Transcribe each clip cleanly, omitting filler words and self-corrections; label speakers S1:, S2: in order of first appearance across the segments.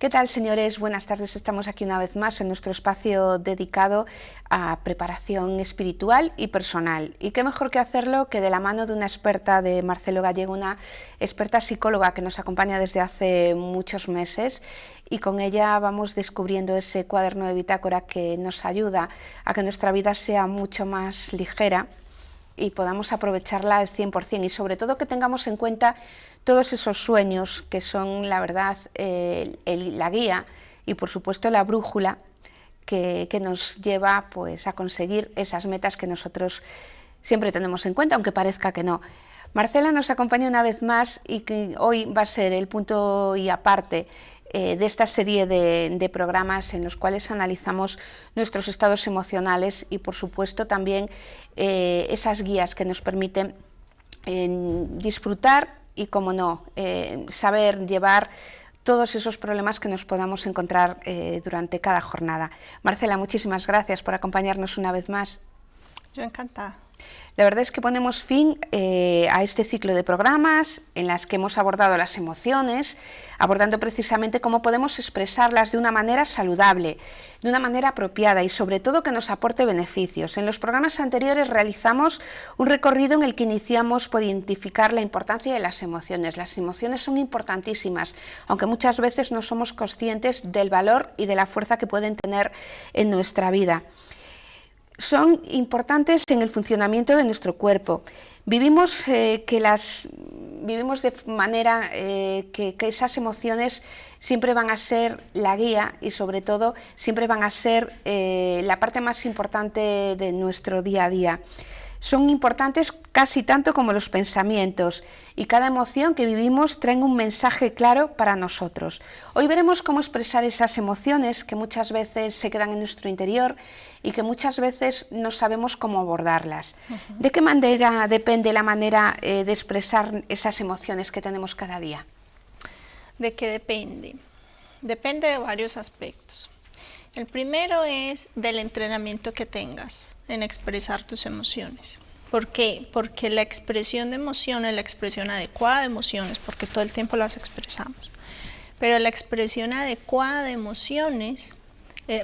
S1: ¿Qué tal, señores? Buenas tardes. Estamos aquí una vez más en nuestro espacio dedicado a preparación espiritual y personal. Y qué mejor que hacerlo que de la mano de una experta, de Marcelo Gallego, una experta psicóloga que nos acompaña desde hace muchos meses, y con ella vamos descubriendo ese cuaderno de bitácora que nos ayuda a que nuestra vida sea mucho más ligera y podamos aprovecharla al 100%, y sobre todo que tengamos en cuenta todos esos sueños que son, la verdad, la guía y por supuesto la brújula que nos lleva pues a conseguir esas metas que nosotros siempre tenemos en cuenta, aunque parezca que no. Marcela nos acompaña una vez más y que hoy va a ser el punto y aparte de esta serie de programas en los cuales analizamos nuestros estados emocionales y por supuesto también esas guías que nos permiten disfrutar y, como no, saber llevar todos esos problemas que nos podamos encontrar durante cada jornada. Marcela, muchísimas gracias por acompañarnos una vez más.
S2: Yo encantada.
S1: La verdad es que ponemos fin a este ciclo de programas en las que hemos abordado las emociones, abordando precisamente cómo podemos expresarlas de una manera saludable, de una manera apropiada y sobre todo que nos aporte beneficios. En los programas anteriores realizamos un recorrido en el que iniciamos por identificar la importancia de las emociones. Las emociones son importantísimas, aunque muchas veces no somos conscientes del valor y de la fuerza que pueden tener en nuestra vida. Son importantes en el funcionamiento de nuestro cuerpo. Vivimos de manera que esas emociones siempre van a ser la guía y sobre todo siempre van a ser la parte más importante de nuestro día a día. Son importantes casi tanto como los pensamientos, y cada emoción que vivimos trae un mensaje claro para nosotros. Hoy veremos cómo expresar esas emociones que muchas veces se quedan en nuestro interior y que muchas veces no sabemos cómo abordarlas. ¿De qué manera depende la manera de expresar esas emociones que tenemos cada día?
S2: ¿De qué depende? Depende de varios aspectos. El primero es del entrenamiento que tengas en expresar tus emociones. ¿Por qué? Porque la expresión de emociones, la expresión adecuada de emociones, porque todo el tiempo las expresamos, pero la expresión adecuada de emociones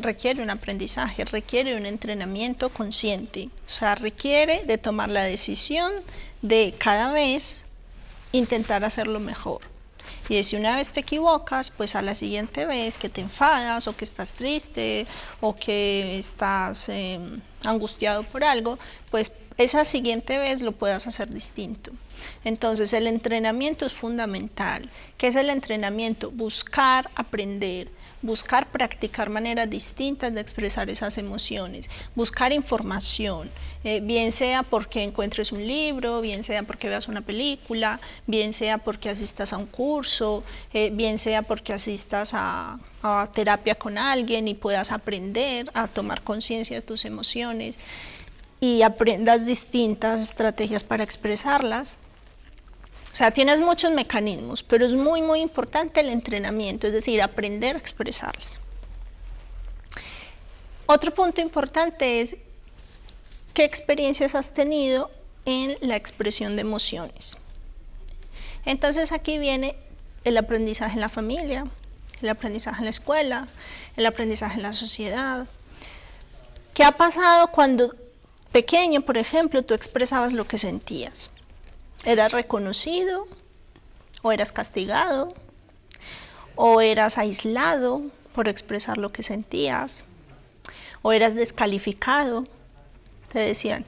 S2: requiere un aprendizaje, requiere un entrenamiento consciente, o sea, requiere de tomar la decisión de cada vez intentar hacerlo mejor. Y si una vez te equivocas, pues a la siguiente vez que te enfadas o que estás triste o que estás angustiado por algo, pues esa siguiente vez lo puedas hacer distinto. Entonces el entrenamiento es fundamental. ¿Qué es el entrenamiento? Buscar aprender, buscar practicar maneras distintas de expresar esas emociones, buscar información, bien sea porque encuentres un libro, bien sea porque veas una película, bien sea porque asistas a un curso, bien sea porque asistas a terapia con alguien y puedas aprender a tomar conciencia de tus emociones y aprendas distintas estrategias para expresarlas. O sea, tienes muchos mecanismos, pero es muy, muy importante el entrenamiento, es decir, aprender a expresarlas. Otro punto importante es qué experiencias has tenido en la expresión de emociones. Entonces aquí viene el aprendizaje en la familia, el aprendizaje en la escuela, el aprendizaje en la sociedad. ¿Qué ha pasado cuando pequeño, por ejemplo, tú expresabas lo que sentías? ¿Eras reconocido? ¿O eras castigado? ¿O eras aislado por expresar lo que sentías? ¿O eras descalificado? Te decían,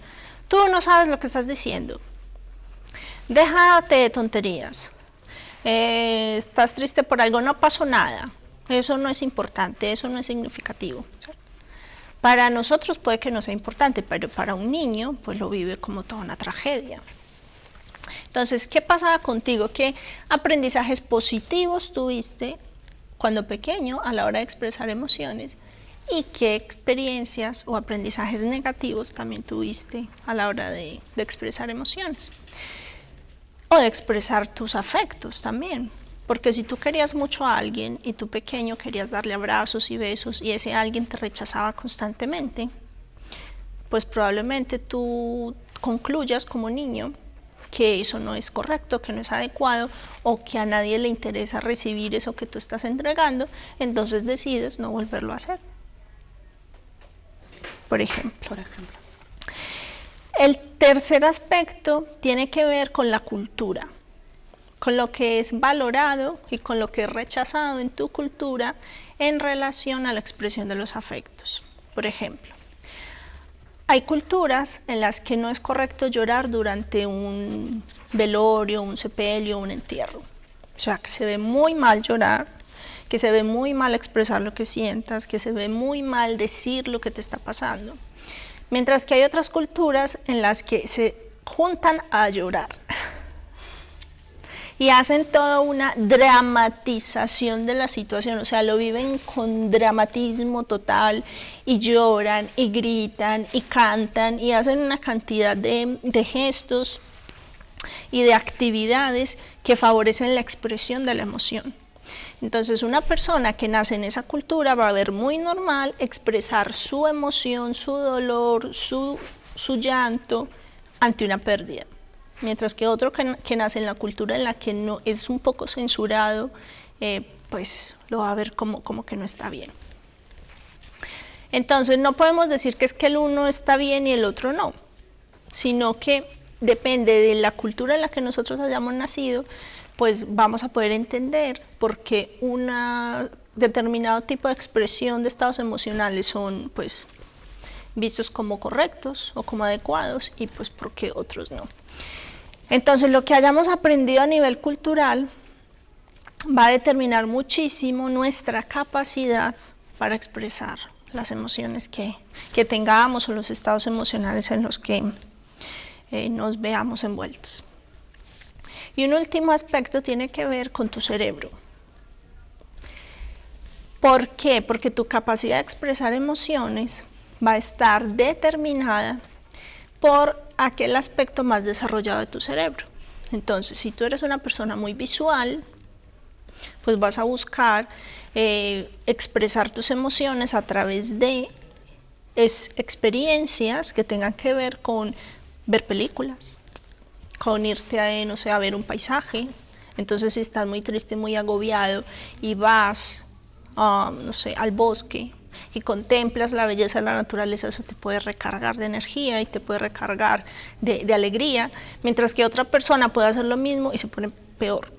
S2: tú no sabes lo que estás diciendo, déjate de tonterías, estás triste por algo, no pasó nada, eso no es importante, eso no es significativo. Para nosotros puede que no sea importante, pero para un niño pues lo vive como toda una tragedia. Entonces, ¿qué pasaba contigo? ¿Qué aprendizajes positivos tuviste cuando pequeño a la hora de expresar emociones? ¿Y qué experiencias o aprendizajes negativos también tuviste a la hora de expresar emociones? O de expresar tus afectos también. Porque si tú querías mucho a alguien y tú pequeño querías darle abrazos y besos y ese alguien te rechazaba constantemente, pues probablemente tú concluyas como niño que eso no es correcto, que no es adecuado, o que a nadie le interesa recibir eso que tú estás entregando, entonces decides no volverlo a hacer. Por ejemplo. El tercer aspecto tiene que ver con la cultura, con lo que es valorado y con lo que es rechazado en tu cultura en relación a la expresión de los afectos. Por ejemplo, hay culturas en las que no es correcto llorar durante un velorio, un sepelio, un entierro. O sea, que se ve muy mal llorar, que se ve muy mal expresar lo que sientas, que se ve muy mal decir lo que te está pasando. Mientras que hay otras culturas en las que se juntan a llorar y hacen toda una dramatización de la situación, o sea, lo viven con dramatismo total y lloran y gritan y cantan y hacen una cantidad de gestos y de actividades que favorecen la expresión de la emoción. Entonces, una persona que nace en esa cultura va a ver muy normal expresar su emoción, su dolor, su llanto ante una pérdida. Mientras que otro que nace en la cultura en la que no es un poco censurado, pues lo va a ver como que no está bien. Entonces, no podemos decir que es que el uno está bien y el otro no, sino que depende de la cultura en la que nosotros hayamos nacido, pues vamos a poder entender por qué un determinado tipo de expresión de estados emocionales son pues vistos como correctos o como adecuados y pues por qué otros no. Entonces, lo que hayamos aprendido a nivel cultural va a determinar muchísimo nuestra capacidad para expresar las emociones que tengamos o los estados emocionales en los que nos veamos envueltos. Y un último aspecto tiene que ver con tu cerebro. ¿Por qué? Porque tu capacidad de expresar emociones va a estar determinada por aquel aspecto más desarrollado de tu cerebro. Entonces, si tú eres una persona muy visual, pues vas a buscar expresar tus emociones a través de experiencias que tengan que ver con ver películas, con irte a, no sé, a ver un paisaje. Entonces, si estás muy triste, muy agobiado y vas, no sé, al bosque y contemplas la belleza de la naturaleza, eso te puede recargar de energía y te puede recargar de alegría, mientras que otra persona puede hacer lo mismo y se pone peor.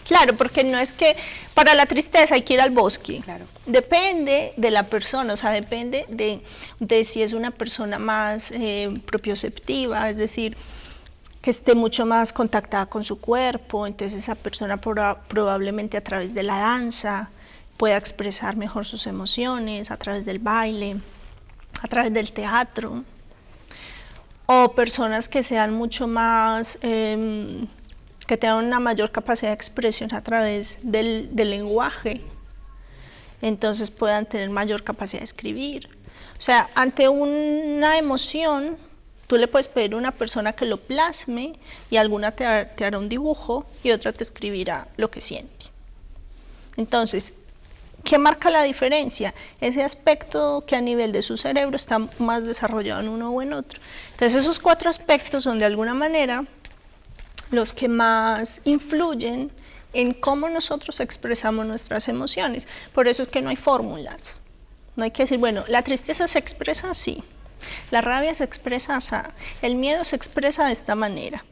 S2: Claro, porque no es que para la tristeza hay que ir al bosque. Claro. Depende de la persona, o sea, depende de si es una persona más propioceptiva, es decir, que esté mucho más contactada con su cuerpo, entonces esa persona probablemente a través de la danza pueda expresar mejor sus emociones, a través del baile, a través del teatro, o personas que sean mucho más, que tengan una mayor capacidad de expresión a través del lenguaje, entonces puedan tener mayor capacidad de escribir. O sea, ante una emoción, tú le puedes pedir a una persona que lo plasme y alguna te hará un dibujo y otra te escribirá lo que siente. Entonces, ¿qué marca la diferencia? Ese aspecto que a nivel de su cerebro está más desarrollado en uno o en otro. Entonces, esos 4 aspectos son de alguna manera los que más influyen en cómo nosotros expresamos nuestras emociones. Por eso es que no hay fórmulas. No hay que decir, bueno, la tristeza se expresa así, la rabia se expresa así, el miedo se expresa de esta manera.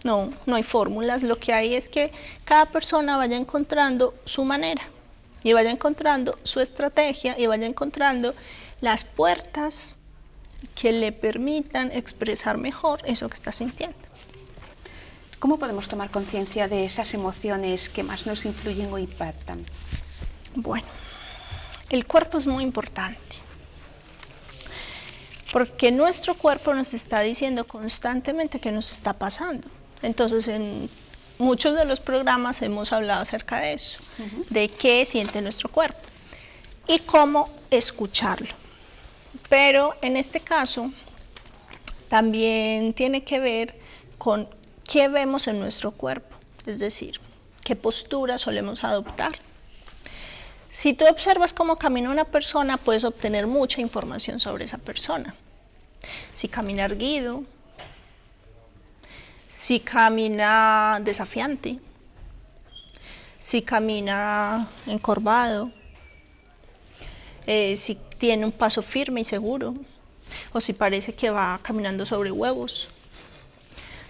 S2: No, no hay fórmulas. Lo que hay es que cada persona vaya encontrando su manera y vaya encontrando su estrategia y vaya encontrando las puertas que le permitan expresar mejor eso que está sintiendo.
S1: ¿Cómo podemos tomar conciencia de esas emociones que más nos influyen o impactan?
S2: Bueno, el cuerpo es muy importante, porque nuestro cuerpo nos está diciendo constantemente qué nos está pasando. Entonces, en muchos de los programas hemos hablado acerca de eso, de qué siente nuestro cuerpo y cómo escucharlo. Pero en este caso, también tiene que ver con qué vemos en nuestro cuerpo, es decir, qué postura solemos adoptar. Si tú observas cómo camina una persona, puedes obtener mucha información sobre esa persona. Si camina erguido, si camina desafiante, si camina encorvado, si tiene un paso firme y seguro, o si parece que va caminando sobre huevos.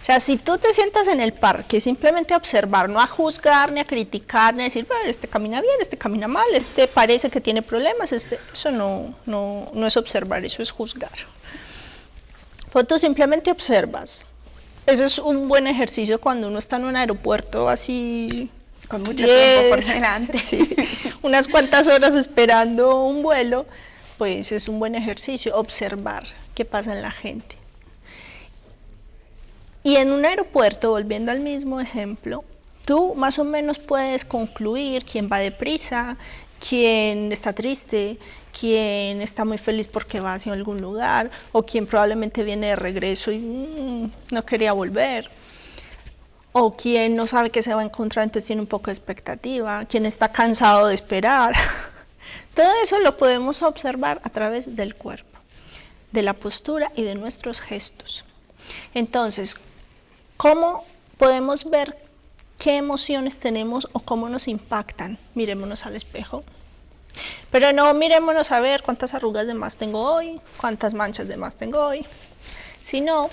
S2: O sea, si tú te sientas en el parque, simplemente a observar, no a juzgar, ni a criticar, ni a decir, bueno, este camina bien, este camina mal, este parece que tiene problemas, eso no es observar, eso es juzgar. Pues tú simplemente observas. Eso es un buen ejercicio cuando uno está en un aeropuerto así...
S1: Con mucho tiempo por delante.
S2: Sí, unas cuantas horas esperando un vuelo, pues es un buen ejercicio, observar qué pasa en la gente. Y en un aeropuerto, volviendo al mismo ejemplo, tú más o menos puedes concluir quién va deprisa, quién está triste, quién está muy feliz porque va hacia algún lugar, o quién probablemente viene de regreso y no quería volver, o quién no sabe qué se va a encontrar, entonces tiene un poco de expectativa, quién está cansado de esperar. Todo eso lo podemos observar a través del cuerpo, de la postura y de nuestros gestos. Entonces, ¿cómo podemos ver qué emociones tenemos o cómo nos impactan? Mirémonos al espejo. Pero no mirémonos a ver cuántas arrugas de más tengo hoy, cuántas manchas de más tengo hoy, sino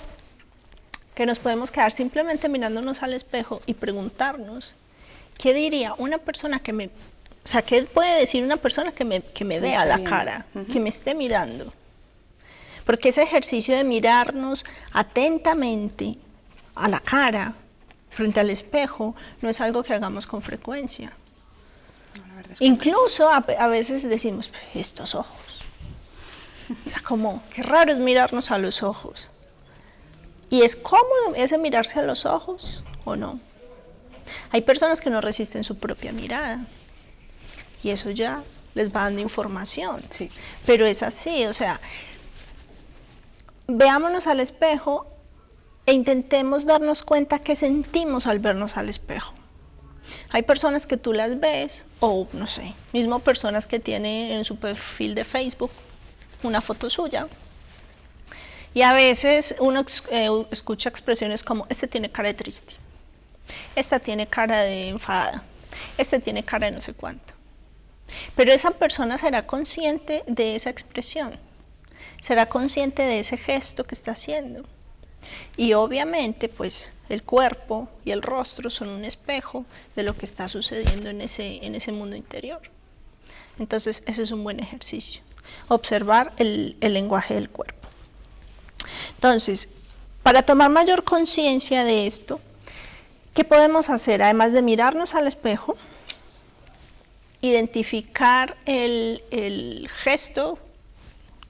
S2: que nos podemos quedar simplemente mirándonos al espejo y preguntarnos, ¿qué diría una persona que me... O sea, ¿qué puede decir una persona que me vea la cara, que me esté mirando? Porque ese ejercicio de mirarnos atentamente a la cara, frente al espejo, no es algo que hagamos con frecuencia. No, incluso a veces decimos, estos ojos. O sea, como, qué raro es mirarnos a los ojos. ¿Y es cómodo ese mirarse a los ojos o no? Hay personas que no resisten su propia mirada y eso ya les va dando información.
S1: Sí.
S2: Pero es así, o sea, veámonos al espejo e intentemos darnos cuenta qué sentimos al vernos al espejo. Hay personas que tú las ves, o no sé, mismo personas que tienen en su perfil de Facebook una foto suya, y a veces uno escucha expresiones como, este tiene cara de triste, esta tiene cara de enfadada, este tiene cara de no sé cuánto. Pero esa persona será consciente de esa expresión, será consciente de ese gesto que está haciendo. Y obviamente, pues, el cuerpo y el rostro son un espejo de lo que está sucediendo en ese mundo interior. Entonces, ese es un buen ejercicio, observar el lenguaje del cuerpo. Entonces, para tomar mayor conciencia de esto, ¿qué podemos hacer? Además de mirarnos al espejo, identificar el gesto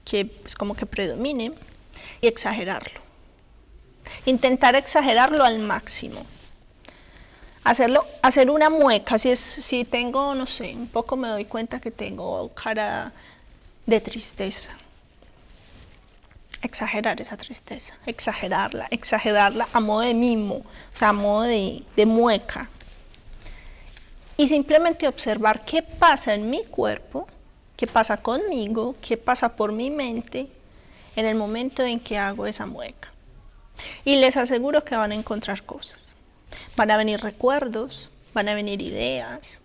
S2: que es como que predomine y exagerarlo. Intentar exagerarlo al máximo. Hacer una mueca, si tengo, no sé, un poco me doy cuenta que tengo cara de tristeza. Exagerar esa tristeza, exagerarla a modo de mimo, o sea, a modo de mueca. Y simplemente observar qué pasa en mi cuerpo, qué pasa conmigo, qué pasa por mi mente en el momento en que hago esa mueca. Y les aseguro que van a encontrar cosas. Van a venir recuerdos, van a venir ideas.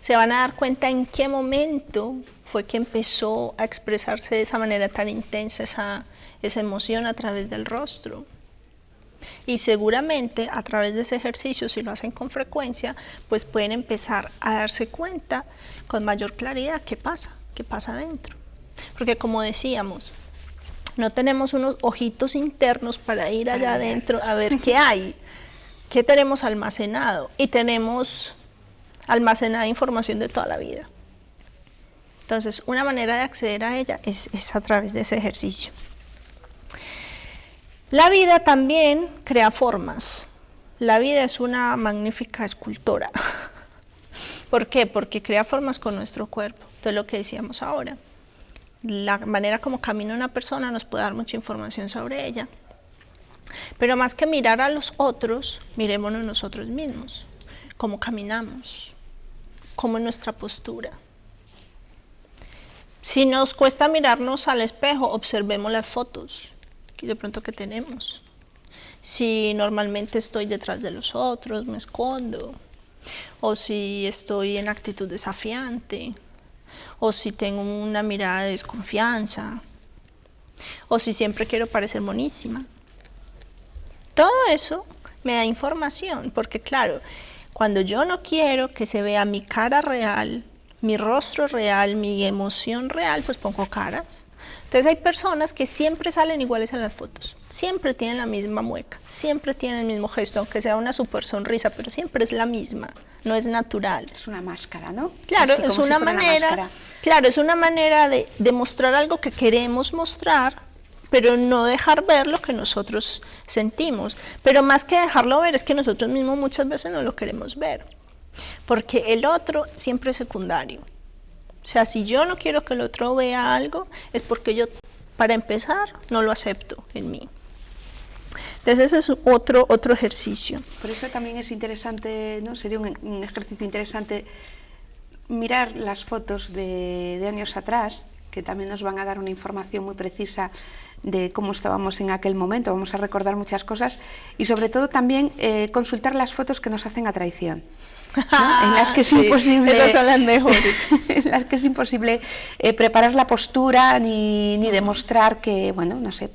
S2: Se van a dar cuenta en qué momento fue que empezó a expresarse de esa manera tan intensa esa emoción a través del rostro. Y seguramente a través de ese ejercicio, si lo hacen con frecuencia, pues pueden empezar a darse cuenta con mayor claridad qué pasa adentro. Porque como decíamos, no tenemos unos ojitos internos para ir allá adentro a ver qué hay, qué tenemos almacenado. Y tenemos almacenada información de toda la vida. Entonces, una manera de acceder a ella es a través de ese ejercicio. La vida también crea formas. La vida es una magnífica escultora. ¿Por qué? Porque crea formas con nuestro cuerpo. Entonces, lo que decíamos ahora. La manera como camina una persona nos puede dar mucha información sobre ella. Pero más que mirar a los otros, mirémonos nosotros mismos. Cómo caminamos, cómo es nuestra postura. Si nos cuesta mirarnos al espejo, observemos las fotos que de pronto que tenemos. si normalmente estoy detrás de los otros, me escondo, o si estoy en actitud desafiante, o si tengo una mirada de desconfianza, o si siempre quiero parecer monísima. Todo eso me da información, porque claro, cuando yo no quiero que se vea mi cara real, mi rostro real, mi emoción real, pues pongo caras. Entonces hay personas que siempre salen iguales en las fotos, siempre tienen la misma mueca, siempre tienen el mismo gesto, aunque sea una super sonrisa, pero siempre es la misma, no es natural.
S1: Es una máscara, ¿no?
S2: Claro,
S1: es una
S2: manera, claro, es una manera de mostrar algo que queremos mostrar, pero no dejar ver lo que nosotros sentimos. Pero más que dejarlo ver, es que nosotros mismos muchas veces no lo queremos ver, porque el otro siempre es secundario. O sea, si yo no quiero que el otro vea algo, es porque yo, para empezar, no lo acepto en mí. Entonces ese es otro ejercicio.
S1: Por eso también es interesante, ¿no? Sería un ejercicio interesante mirar las fotos de años atrás, que también nos van a dar una información muy precisa de cómo estábamos en aquel momento, vamos a recordar muchas cosas, y sobre todo también consultar las fotos que nos hacen a traición, ¿no? En las que es imposible,
S2: esas son las mejores.
S1: En las que es imposible preparar la postura ni demostrar que, bueno, no sé,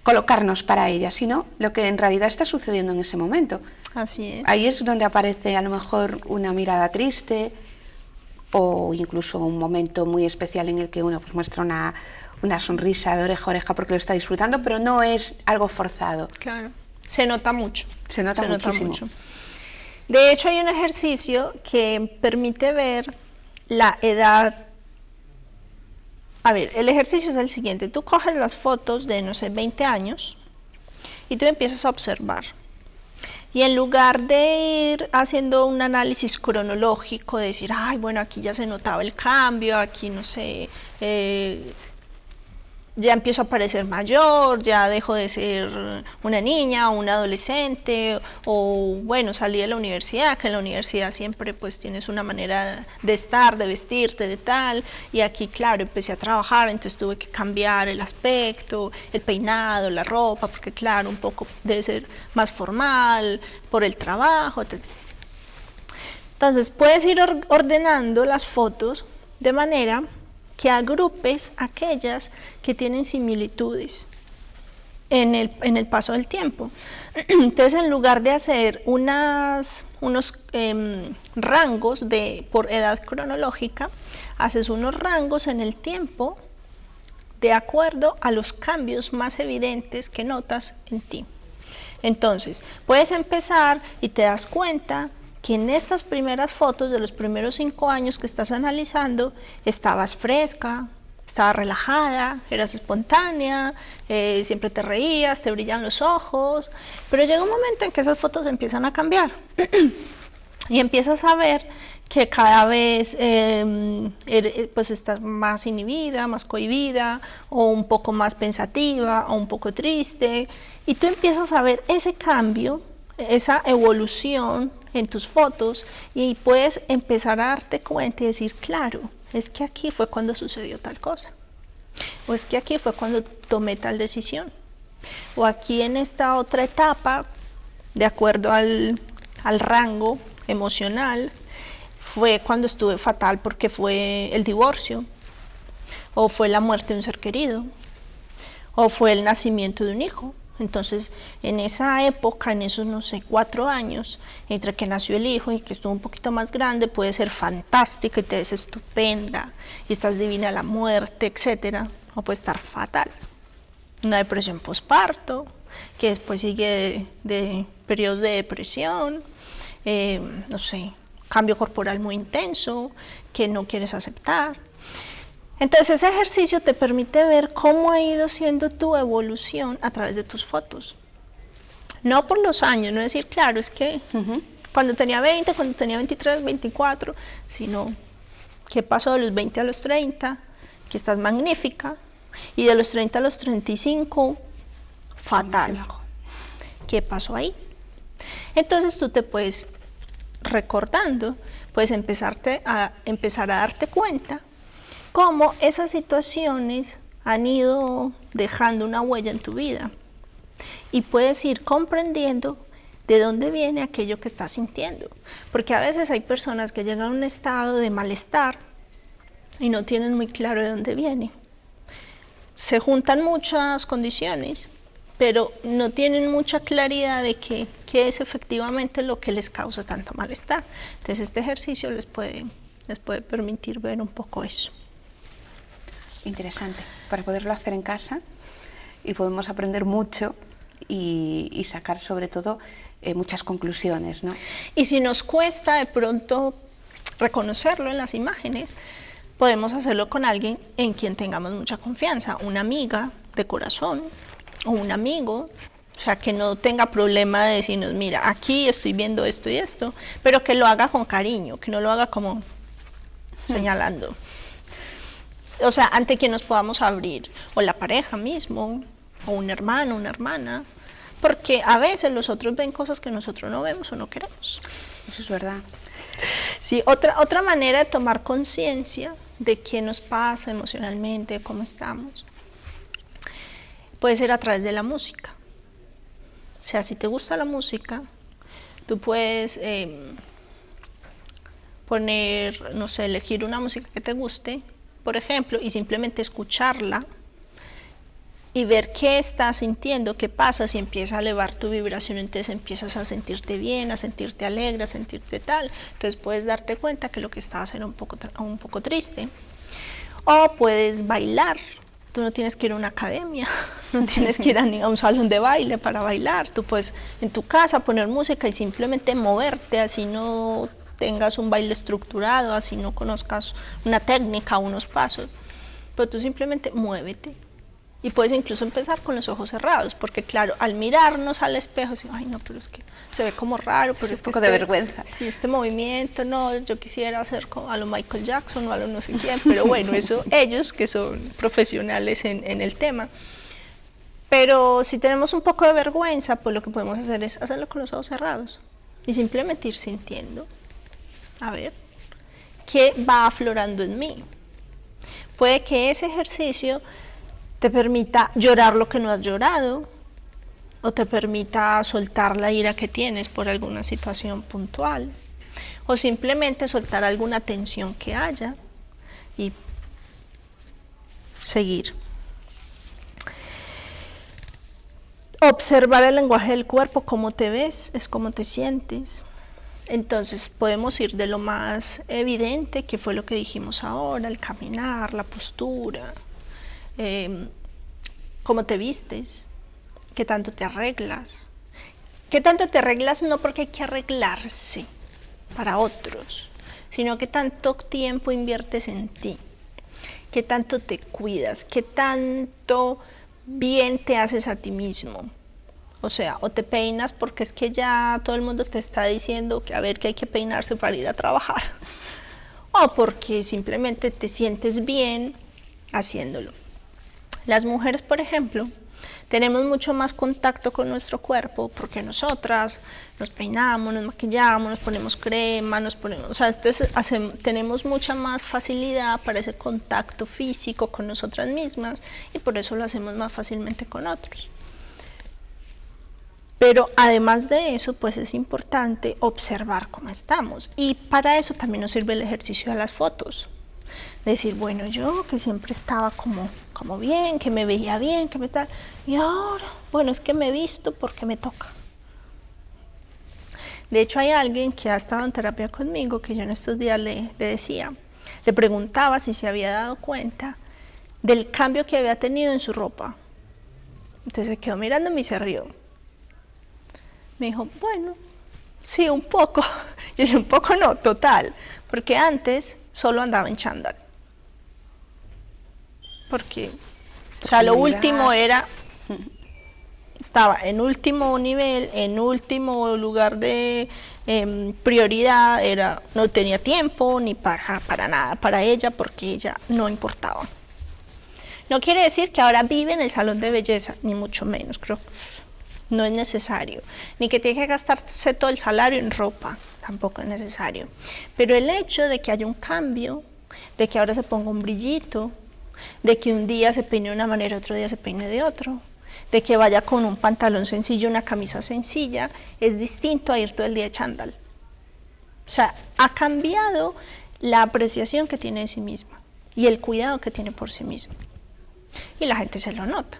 S1: colocarnos para ella, sino lo que en realidad está sucediendo en ese momento.
S2: Así es.
S1: Ahí es donde aparece a lo mejor una mirada triste o incluso un momento muy especial en el que uno pues muestra una sonrisa de oreja a oreja porque lo está disfrutando, pero no es algo forzado.
S2: Claro, se nota mucho.
S1: Se nota muchísimo. Mucho.
S2: De hecho, hay un ejercicio que permite ver la edad. A ver, el ejercicio es el siguiente. Tú coges las fotos de, no sé, 20 años y tú empiezas a observar. Y en lugar de ir haciendo un análisis cronológico, de decir, ay, bueno, aquí ya se notaba el cambio, aquí, no sé, ya empiezo a parecer mayor, ya dejo de ser una niña o un adolescente, o bueno, salí de la universidad, que en la universidad siempre pues tienes una manera de estar, de vestirte, de tal, y aquí claro, empecé a trabajar, entonces tuve que cambiar el aspecto, el peinado, la ropa, porque claro, un poco debe ser más formal, por el trabajo, etc. Entonces puedes ir ordenando las fotos de manera que agrupes aquellas que tienen similitudes en el paso del tiempo. Entonces, en lugar de hacer unos rangos por edad cronológica, haces unos rangos en el tiempo de acuerdo a los cambios más evidentes que notas en ti. Entonces, puedes empezar y te das cuenta que en estas primeras fotos de los primeros 5 años que estás analizando, estabas fresca, estabas relajada, eras espontánea, siempre te reías, te brillan los ojos, pero llega un momento en que esas fotos empiezan a cambiar y empiezas a ver que cada vez pues estás más inhibida, más cohibida, o un poco más pensativa, o un poco triste, y tú empiezas a ver ese cambio, esa evolución en tus fotos, y puedes empezar a darte cuenta y decir, claro, es que aquí fue cuando sucedió tal cosa, o es que aquí fue cuando tomé tal decisión, o aquí en esta otra etapa, de acuerdo al rango emocional, fue cuando estuve fatal porque fue el divorcio, o fue la muerte de un ser querido, o fue el nacimiento de un hijo. Entonces, en esa época, en esos, no sé, 4 años, entre que nació el hijo y que estuvo un poquito más grande, puede ser fantástica y te ves estupenda, y estás divina a la muerte, etcétera, o puede estar fatal. Una depresión posparto, que después sigue de periodos de depresión, no sé, cambio corporal muy intenso, que no quieres aceptar. Entonces ese ejercicio te permite ver cómo ha ido siendo tu evolución a través de tus fotos. No por los años, no decir, claro, es que cuando tenía 20, cuando tenía 23, 24, sino qué pasó de los 20 a los 30, que estás magnífica, y de los 30 a los 35, fatal. ¿Qué pasó ahí? Entonces tú te puedes, recordando, puedes empezar a darte cuenta cómo esas situaciones han ido dejando una huella en tu vida y puedes ir comprendiendo de dónde viene aquello que estás sintiendo. Porque a veces hay personas que llegan a un estado de malestar y no tienen muy claro de dónde viene. Se juntan muchas condiciones, pero no tienen mucha claridad de qué es efectivamente lo que les causa tanto malestar. Entonces este ejercicio les puede permitir ver un poco eso.
S1: Interesante, para poderlo hacer en casa y podemos aprender mucho y sacar sobre todo muchas conclusiones, ¿no?
S2: Y si nos cuesta de pronto reconocerlo en las imágenes, podemos hacerlo con alguien en quien tengamos mucha confianza, una amiga de corazón o un amigo, o sea, que no tenga problema de decirnos, mira, aquí estoy viendo esto y esto, pero que lo haga con cariño, que no lo haga como señalando. O sea, ante quien nos podamos abrir, o la pareja mismo, o un hermano, una hermana, porque a veces los otros ven cosas que nosotros no vemos o no queremos.
S1: Eso es verdad.
S2: Sí, otra manera de tomar conciencia de qué nos pasa emocionalmente, de cómo estamos, puede ser a través de la música. O sea, si te gusta la música, tú puedes poner, no sé, elegir una música que te guste, por ejemplo, y simplemente escucharla y ver qué estás sintiendo, qué pasa, si empieza a elevar tu vibración, entonces empiezas a sentirte bien, a sentirte alegre, a sentirte tal, entonces puedes darte cuenta que lo que estabas era un poco triste. O puedes bailar, tú no tienes que ir a una academia, no tienes que ir a un salón de baile para bailar, tú puedes en tu casa poner música y simplemente moverte, así no tengas un baile estructurado, así no conozcas una técnica, unos pasos, pero tú simplemente muévete. Y puedes incluso empezar con los ojos cerrados, porque claro, al mirarnos al espejo, decimos, ay no, pero es que se ve como raro, pero es
S1: un poco de vergüenza.
S2: Sí, este movimiento, no, yo quisiera hacer como a lo Michael Jackson o a lo no sé quién, pero bueno, eso ellos que son profesionales en el tema. Pero si tenemos un poco de vergüenza, pues lo que podemos hacer es hacerlo con los ojos cerrados y simplemente ir sintiendo, a ver, qué va aflorando en mí. Puede que ese ejercicio te permita llorar lo que no has llorado, o te permita soltar la ira que tienes por alguna situación puntual, o simplemente soltar alguna tensión que haya y seguir. Observar el lenguaje del cuerpo, cómo te ves, es cómo te sientes. Entonces podemos ir de lo más evidente, que fue lo que dijimos ahora, el caminar, la postura, cómo te vistes, qué tanto te arreglas. Qué tanto te arreglas no porque hay que arreglarse para otros, sino qué tanto tiempo inviertes en ti, qué tanto te cuidas, qué tanto bien te haces a ti mismo. O sea, o te peinas porque es que ya todo el mundo te está diciendo que a ver que hay que peinarse para ir a trabajar, o porque simplemente te sientes bien haciéndolo. Las mujeres, por ejemplo, tenemos mucho más contacto con nuestro cuerpo porque nosotras nos peinamos, nos maquillamos, nos ponemos crema, o sea, entonces tenemos mucha más facilidad para ese contacto físico con nosotras mismas y por eso lo hacemos más fácilmente con otros. Pero además de eso, pues es importante observar cómo estamos y para eso también nos sirve el ejercicio de las fotos. Decir, bueno, yo que siempre estaba como bien, que me veía bien, que me tal, y ahora, bueno, es que me he visto porque me toca. De hecho, hay alguien que ha estado en terapia conmigo, que yo en estos días le preguntaba si se había dado cuenta del cambio que había tenido en su ropa. Entonces se quedó mirándome y se rió. Me dijo, bueno, sí, un poco. Yo dije, un poco no, total, porque antes solo andaba en chándal. Porque, o sea, lo último era, estaba en último nivel, en último lugar de prioridad, no tenía tiempo ni para nada para ella, porque ella no importaba. No quiere decir que ahora vive en el salón de belleza, ni mucho menos, creo. No es necesario, ni que tiene que gastarse todo el salario en ropa, tampoco es necesario. Pero el hecho de que haya un cambio, de que ahora se ponga un brillito, de que un día se peine de una manera, otro día se peine de otro, de que vaya con un pantalón sencillo, una camisa sencilla, es distinto a ir todo el día de chándal. O sea, ha cambiado la apreciación que tiene de sí misma y el cuidado que tiene por sí misma. Y la gente se lo nota.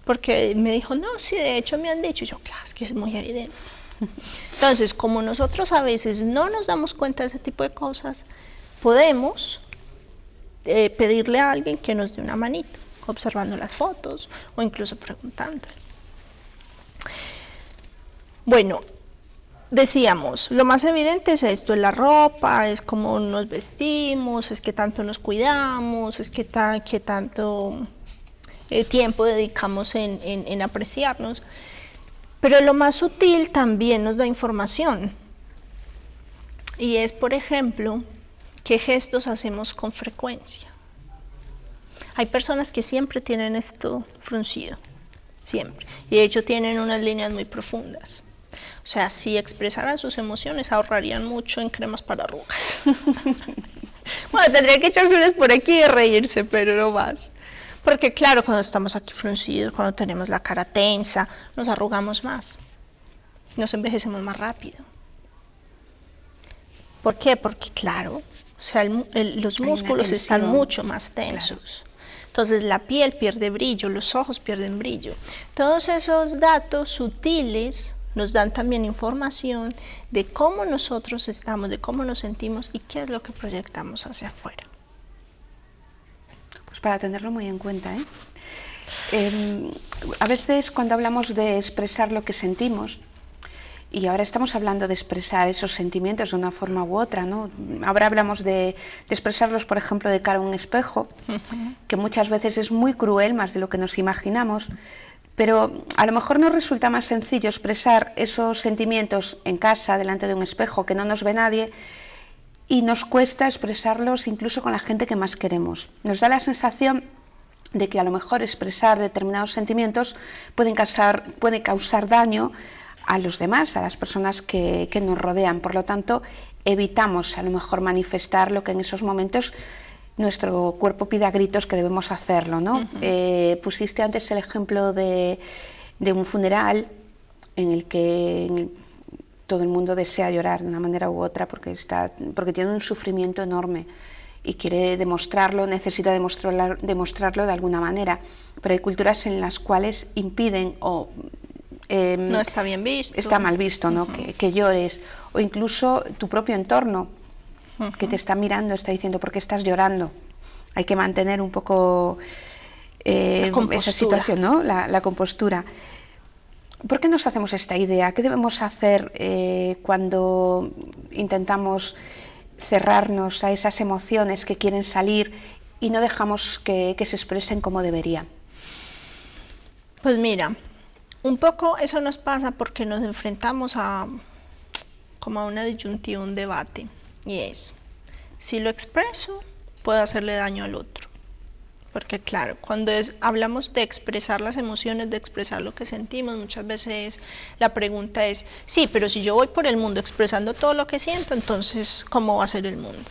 S2: Porque me dijo, no, sí, de hecho me han dicho. Y yo, claro, es que es muy evidente. Entonces, como nosotros a veces no nos damos cuenta de ese tipo de cosas, podemos pedirle a alguien que nos dé una manito, observando las fotos o incluso preguntándole. Bueno, decíamos, lo más evidente es esto, es la ropa, es cómo nos vestimos, es que tanto nos cuidamos, es que tanto tiempo dedicamos en apreciarnos. Pero lo más sutil también nos da información. Y es, por ejemplo, qué gestos hacemos con frecuencia. Hay personas que siempre tienen esto fruncido, siempre. Y de hecho tienen unas líneas muy profundas. O sea, si expresaran sus emociones, ahorrarían mucho en cremas para arrugas. Bueno, tendría que echarse unas por aquí y reírse, pero no más. Porque claro, cuando estamos aquí fruncidos, cuando tenemos la cara tensa, nos arrugamos más, nos envejecemos más rápido. ¿Por qué? Porque claro, o sea, los músculos están mucho más tensos. Claro. Entonces la piel pierde brillo, los ojos pierden brillo. Todos esos datos sutiles nos dan también información de cómo nosotros estamos, de cómo nos sentimos y qué es lo que proyectamos hacia afuera.
S1: Pues para tenerlo muy en cuenta, a veces cuando hablamos de expresar lo que sentimos, y ahora estamos hablando de expresar esos sentimientos de una forma u otra, ¿no? Ahora hablamos de expresarlos, por ejemplo, de cara a un espejo, que muchas veces es muy cruel, más de lo que nos imaginamos, pero a lo mejor nos resulta más sencillo expresar esos sentimientos en casa, delante de un espejo, que no nos ve nadie, y nos cuesta expresarlos incluso con la gente que más queremos. Nos da la sensación de que a lo mejor expresar determinados sentimientos puede causar daño a los demás, a las personas que nos rodean. Por lo tanto, evitamos a lo mejor manifestar lo que en esos momentos nuestro cuerpo pide a gritos que debemos hacerlo, ¿no? Pusiste antes el ejemplo de un funeral en el que todo el mundo desea llorar de una manera u otra porque tiene un sufrimiento enorme y quiere demostrarlo, necesita demostrarlo de alguna manera, pero hay culturas en las cuales impiden o
S2: no está bien visto.
S1: Está mal visto, ¿no? Que llores, o incluso tu propio entorno que te está mirando, está diciendo ¿por qué estás llorando? Hay que mantener un poco esa situación, ¿no? La compostura. ¿Por qué nos hacemos esta idea? ¿Qué debemos hacer cuando intentamos cerrarnos a esas emociones que quieren salir y no dejamos que se expresen como deberían?
S2: Pues mira, un poco eso nos pasa porque nos enfrentamos como a una disyuntiva, un debate, y es, si lo expreso, puedo hacerle daño al otro. Porque claro, cuando hablamos de expresar las emociones, de expresar lo que sentimos, muchas veces la pregunta es, sí, pero si yo voy por el mundo expresando todo lo que siento, entonces, ¿cómo va a ser el mundo?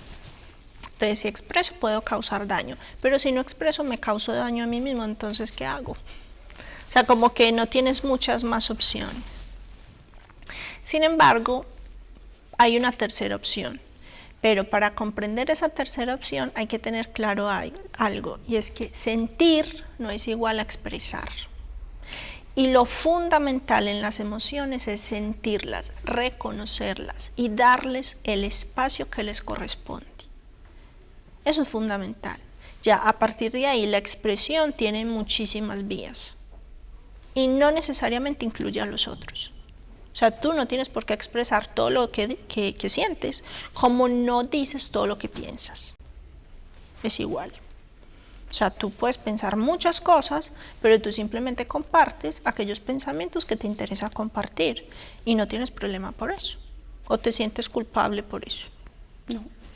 S2: Entonces, si expreso, puedo causar daño, pero si no expreso, me causo daño a mí mismo, entonces, ¿qué hago? O sea, como que no tienes muchas más opciones. Sin embargo, hay una tercera opción. Pero para comprender esa tercera opción hay que tener claro algo, y es que sentir no es igual a expresar. Y lo fundamental en las emociones es sentirlas, reconocerlas y darles el espacio que les corresponde. Eso es fundamental. Ya a partir de ahí la expresión tiene muchísimas vías y no necesariamente incluye a los otros. O sea, tú no tienes por qué expresar todo lo que sientes, como no dices todo lo que piensas. Es igual. O sea, tú puedes pensar muchas cosas, pero tú simplemente compartes aquellos pensamientos que te interesa compartir y no tienes problema por eso. O te sientes culpable por eso.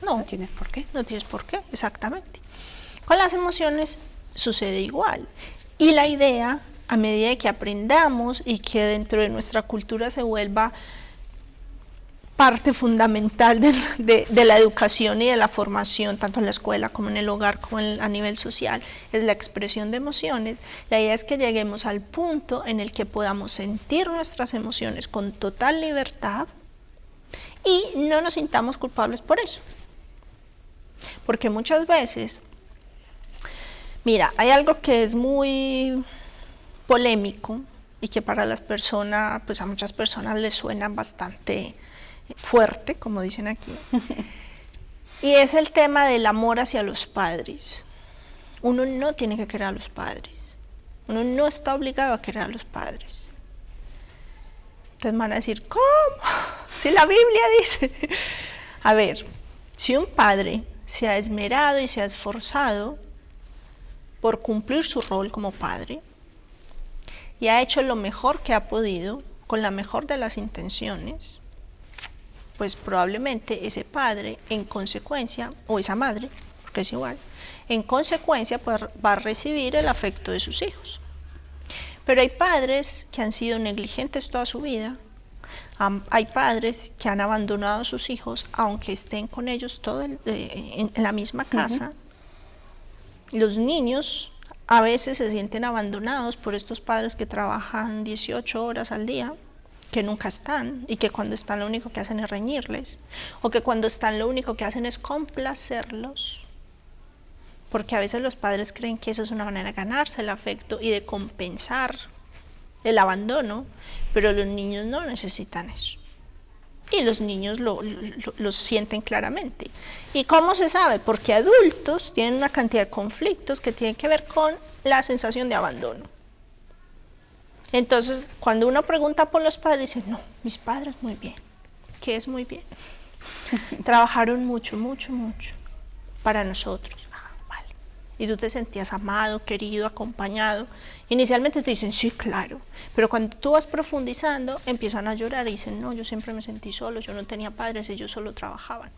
S2: No
S1: tienes por qué.
S2: No tienes por qué, exactamente. Con las emociones sucede igual. Y la idea, a medida que aprendamos y que dentro de nuestra cultura se vuelva parte fundamental de la educación y de la formación, tanto en la escuela como en el hogar, como a nivel social, es la expresión de emociones. La idea es que lleguemos al punto en el que podamos sentir nuestras emociones con total libertad y no nos sintamos culpables por eso. Porque muchas veces, mira, hay algo que es muy polémico y que para las personas, pues a muchas personas les suena bastante fuerte, como dicen aquí, y es el tema del amor hacia los padres. Uno no tiene que querer a los padres, uno no está obligado a querer a los padres. Entonces van a decir, ¿cómo? Si la Biblia dice. A ver, si un padre se ha esmerado y se ha esforzado por cumplir su rol como padre y ha hecho lo mejor que ha podido, con la mejor de las intenciones, pues probablemente ese padre, en consecuencia, o esa madre, porque es igual, en consecuencia pues, va a recibir el afecto de sus hijos. Pero hay padres que han sido negligentes toda su vida, hay padres que han abandonado a sus hijos, aunque estén con ellos en la misma casa. Los niños a veces se sienten abandonados por estos padres que trabajan 18 horas al día, que nunca están, y que cuando están lo único que hacen es reñirles, o que cuando están lo único que hacen es complacerlos, porque a veces los padres creen que esa es una manera de ganarse el afecto y de compensar el abandono, pero los niños no necesitan eso, y los niños lo sienten claramente. ¿Y cómo se sabe? Porque adultos tienen una cantidad de conflictos que tienen que ver con la sensación de abandono. Entonces, cuando uno pregunta por los padres, dicen, no, mis padres muy bien. ¿Qué es muy bien? Trabajaron mucho, mucho, mucho para nosotros. Ah, vale. Y tú te sentías amado, querido, acompañado. Inicialmente te dicen, sí, claro. Pero cuando tú vas profundizando, empiezan a llorar y dicen, no, yo siempre me sentí solo, yo no tenía padres, ellos solo trabajaban.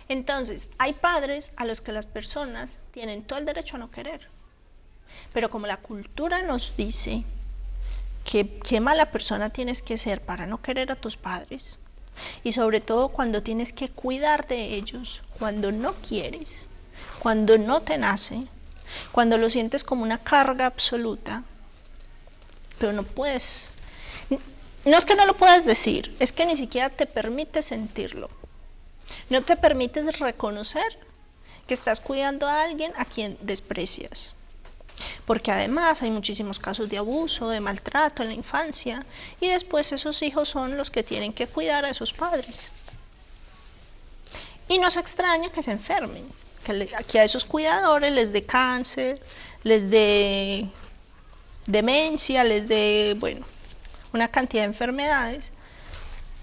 S2: Entonces, hay padres a los que las personas tienen todo el derecho a no querer. Pero como la cultura nos dice que qué mala persona tienes que ser para no querer a tus padres, y sobre todo cuando tienes que cuidar de ellos, cuando no quieres, cuando no te nace, cuando lo sientes como una carga absoluta, pero no puedes, no es que no lo puedas decir, es que ni siquiera te permite sentirlo, no te permites reconocer que estás cuidando a alguien a quien desprecias. Porque además hay muchísimos casos de abuso, de maltrato en la infancia, y después esos hijos son los que tienen que cuidar a esos padres. Y nos extraña que se enfermen, que a esos cuidadores les dé cáncer, les dé demencia, les dé, bueno, una cantidad de enfermedades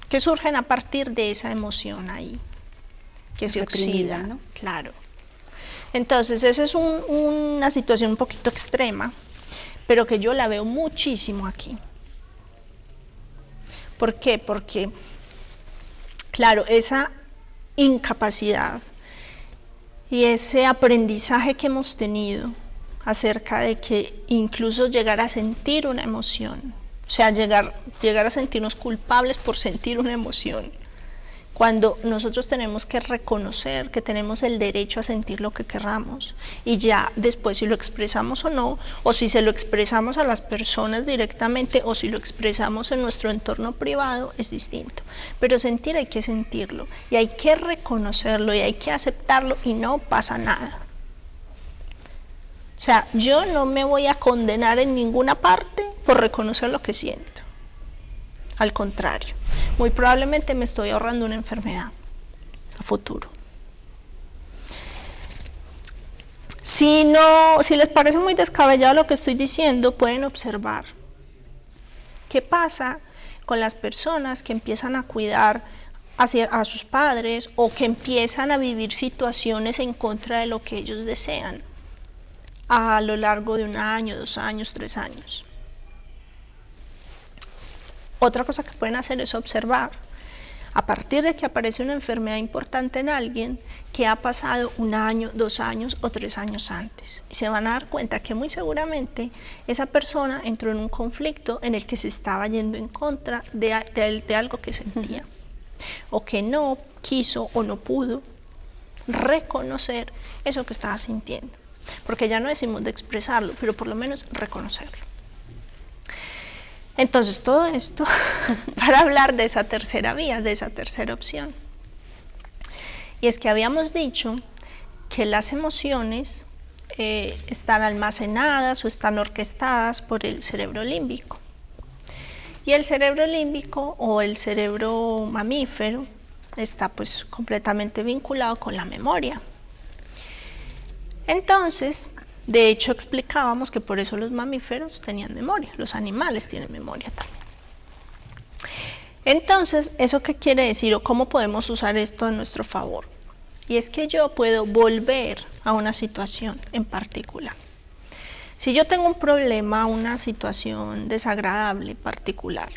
S2: que surgen a partir de esa emoción ahí, que se oxida, ¿no? Claro. Entonces, esa es una situación un poquito extrema, pero que yo la veo muchísimo aquí. ¿Por qué? Porque, claro, esa incapacidad y ese aprendizaje que hemos tenido acerca de que incluso llegar a sentir una emoción, o sea, llegar a sentirnos culpables por sentir una emoción, cuando nosotros tenemos que reconocer que tenemos el derecho a sentir lo que querramos, y ya después si lo expresamos o no, o si se lo expresamos a las personas directamente, o si lo expresamos en nuestro entorno privado, es distinto. Pero sentir hay que sentirlo, y hay que reconocerlo, y hay que aceptarlo, y no pasa nada. O sea, yo no me voy a condenar en ninguna parte por reconocer lo que siento. Al contrario, muy probablemente me estoy ahorrando una enfermedad a futuro. Si les parece muy descabellado lo que estoy diciendo, pueden observar qué pasa con las personas que empiezan a cuidar a sus padres o que empiezan a vivir situaciones en contra de lo que ellos desean a lo largo de 1 año, 2 años, 3 años. Otra cosa que pueden hacer es observar a partir de que aparece una enfermedad importante en alguien que ha pasado 1 año, 2 años o 3 años antes. Y se van a dar cuenta que muy seguramente esa persona entró en un conflicto en el que se estaba yendo en contra de algo que sentía, o que no quiso o no pudo reconocer eso que estaba sintiendo. Porque ya no decimos de expresarlo, pero por lo menos reconocerlo. Entonces, todo esto para hablar de esa tercera vía, de esa tercera opción. Y es que habíamos dicho que las emociones están almacenadas o están orquestadas por el cerebro límbico. Y el cerebro límbico o el cerebro mamífero está pues completamente vinculado con la memoria. Entonces, de hecho explicábamos que por eso los mamíferos tenían memoria, los animales tienen memoria también. Entonces, ¿eso qué quiere decir o cómo podemos usar esto a nuestro favor? Y es que yo puedo volver a una situación en particular. Si yo tengo un problema, una situación desagradable particular,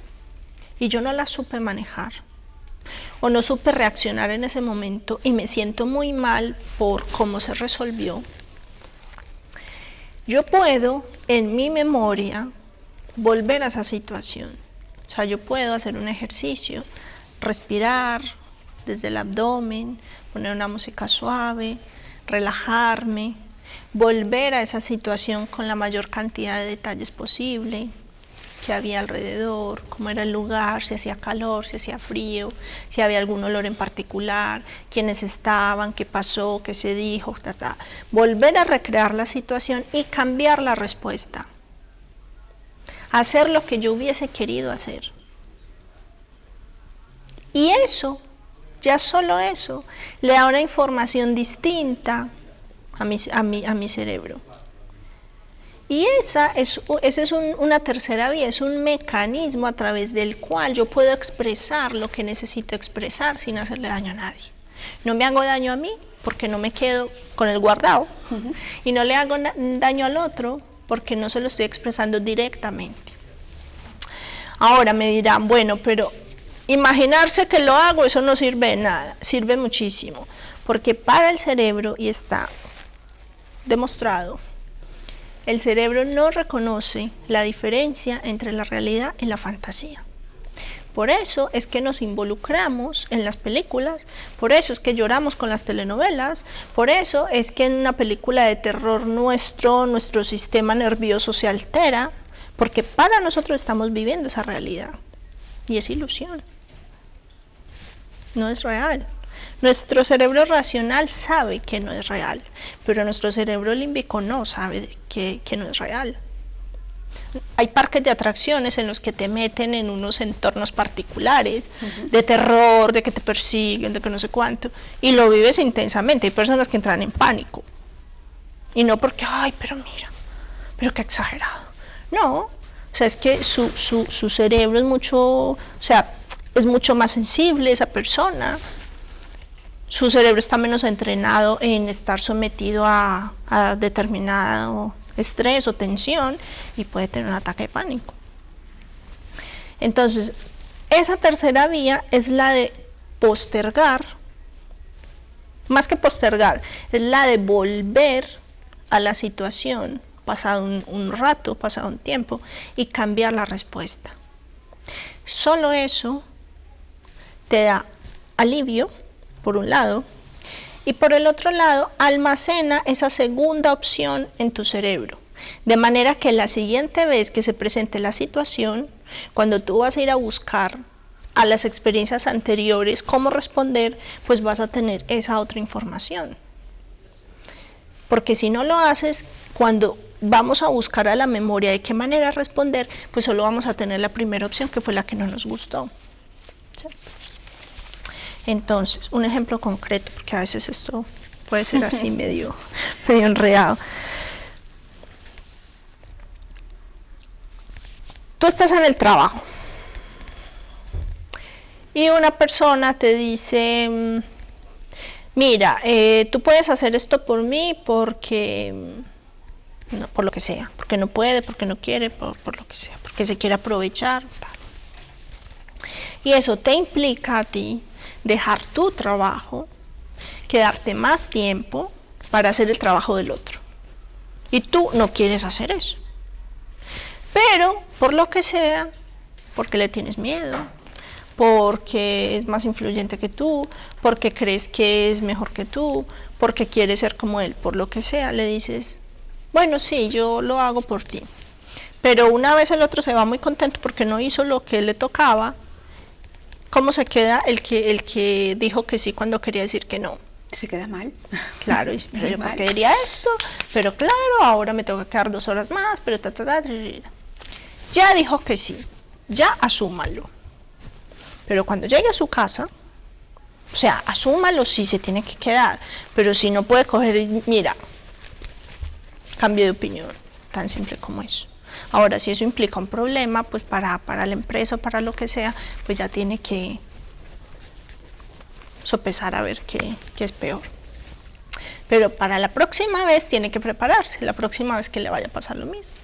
S2: y yo no la supe manejar, o no supe reaccionar en ese momento y me siento muy mal por cómo se resolvió, yo puedo en mi memoria volver a esa situación. O sea, yo puedo hacer un ejercicio, respirar desde el abdomen, poner una música suave, relajarme, volver a esa situación con la mayor cantidad de detalles posible, qué había alrededor, cómo era el lugar, si hacía calor, si hacía frío, si había algún olor en particular, quiénes estaban, qué pasó, qué se dijo, volver a recrear la situación y cambiar la respuesta, hacer lo que yo hubiese querido hacer. Y eso, ya solo eso, le da una información distinta a mi cerebro. Y esa es una tercera vía, es un mecanismo a través del cual yo puedo expresar lo que necesito expresar sin hacerle daño a nadie. No me hago daño a mí porque no me quedo con el guardado, y no le hago daño al otro porque no se lo estoy expresando directamente. Ahora me dirán, bueno, pero imaginarse que lo hago, eso no sirve de nada. Sirve muchísimo, porque para el cerebro, y está demostrado, el cerebro no reconoce la diferencia entre la realidad y la fantasía. Por eso es que nos involucramos en las películas, por eso es que lloramos con las telenovelas, por eso es que en una película de terror nuestro sistema nervioso se altera, porque para nosotros estamos viviendo esa realidad. Y es ilusión, no es real. Nuestro cerebro racional sabe que no es real, pero nuestro cerebro límbico no sabe que no es real. Hay parques de atracciones en los que te meten en unos entornos particulares, de terror, de que te persiguen, de que no sé cuánto, y lo vives intensamente. Hay personas que entran en pánico, y no porque, ay, pero mira, pero qué exagerado. No, o sea, es que su cerebro es mucho, o sea, es mucho más sensible esa persona. Su cerebro está menos entrenado en estar sometido a determinado estrés o tensión y puede tener un ataque de pánico. Entonces, esa tercera vía es la de postergar, más que postergar, es la de volver a la situación pasado un rato, pasado un tiempo, y cambiar la respuesta. Solo eso te da alivio, por un lado, y por el otro lado almacena esa segunda opción en tu cerebro, de manera que la siguiente vez que se presente la situación, cuando tú vas a ir a buscar a las experiencias anteriores cómo responder, pues vas a tener esa otra información. Porque si no lo haces, cuando vamos a buscar a la memoria de qué manera responder, pues solo vamos a tener la primera opción, que fue la que no nos gustó. ¿Sí? Entonces, un ejemplo concreto, porque a veces esto puede ser así medio enredado. Tú estás en el trabajo y una persona te dice, mira, tú puedes hacer esto por mí porque, no, por lo que sea, porque no puede, porque no quiere, por lo que sea, porque se quiere aprovechar, tal. Y eso te implica a ti dejar tu trabajo, quedarte más tiempo para hacer el trabajo del otro. Y tú no quieres hacer eso. Pero, por lo que sea, porque le tienes miedo, porque es más influyente que tú, porque crees que es mejor que tú, porque quieres ser como él, por lo que sea, le dices, bueno, sí, yo lo hago por ti. Pero una vez el otro se va muy contento porque no hizo lo que le tocaba, ¿cómo se queda el que dijo que sí cuando quería decir que no?
S1: Se queda mal.
S2: Claro, pero yo porque diría esto, pero claro, ahora me tengo que quedar 2 horas más, pero ya dijo que sí, ya asúmalo. Pero cuando llegue a su casa, o sea, asúmalo si se tiene que quedar, pero si no puede coger y mira, cambio de opinión, tan simple como eso. Ahora, si eso implica un problema, pues para la empresa o para lo que sea, pues ya tiene que sopesar a ver qué es peor. Pero para la próxima vez tiene que prepararse, la próxima vez que le vaya a pasar lo mismo.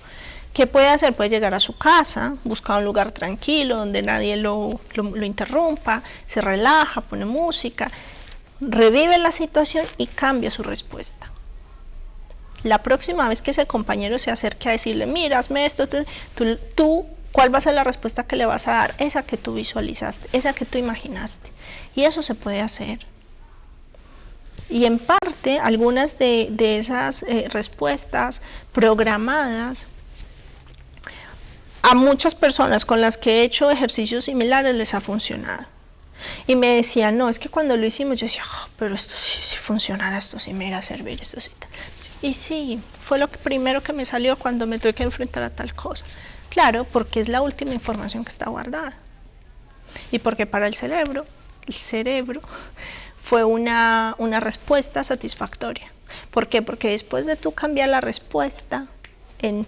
S2: ¿Qué puede hacer? Puede llegar a su casa, buscar un lugar tranquilo donde nadie lo interrumpa, se relaja, pone música, revive la situación y cambia su respuesta. La próxima vez que ese compañero se acerque a decirle, mira, hazme esto, tú, ¿cuál va a ser la respuesta que le vas a dar? Esa que tú visualizaste, esa que tú imaginaste. Y eso se puede hacer. Y en parte, algunas de esas respuestas programadas, a muchas personas con las que he hecho ejercicios similares les ha funcionado. Y me decían, no, es que cuando lo hicimos yo decía, pero esto si funcionara, esto sí me irá a servir, esto sí. Y sí, fue lo primero que me salió cuando me tuve que enfrentar a tal cosa. Claro, porque es la última información que está guardada. Y porque para el cerebro fue una respuesta satisfactoria. ¿Por qué? Porque después de tú cambiar la respuesta en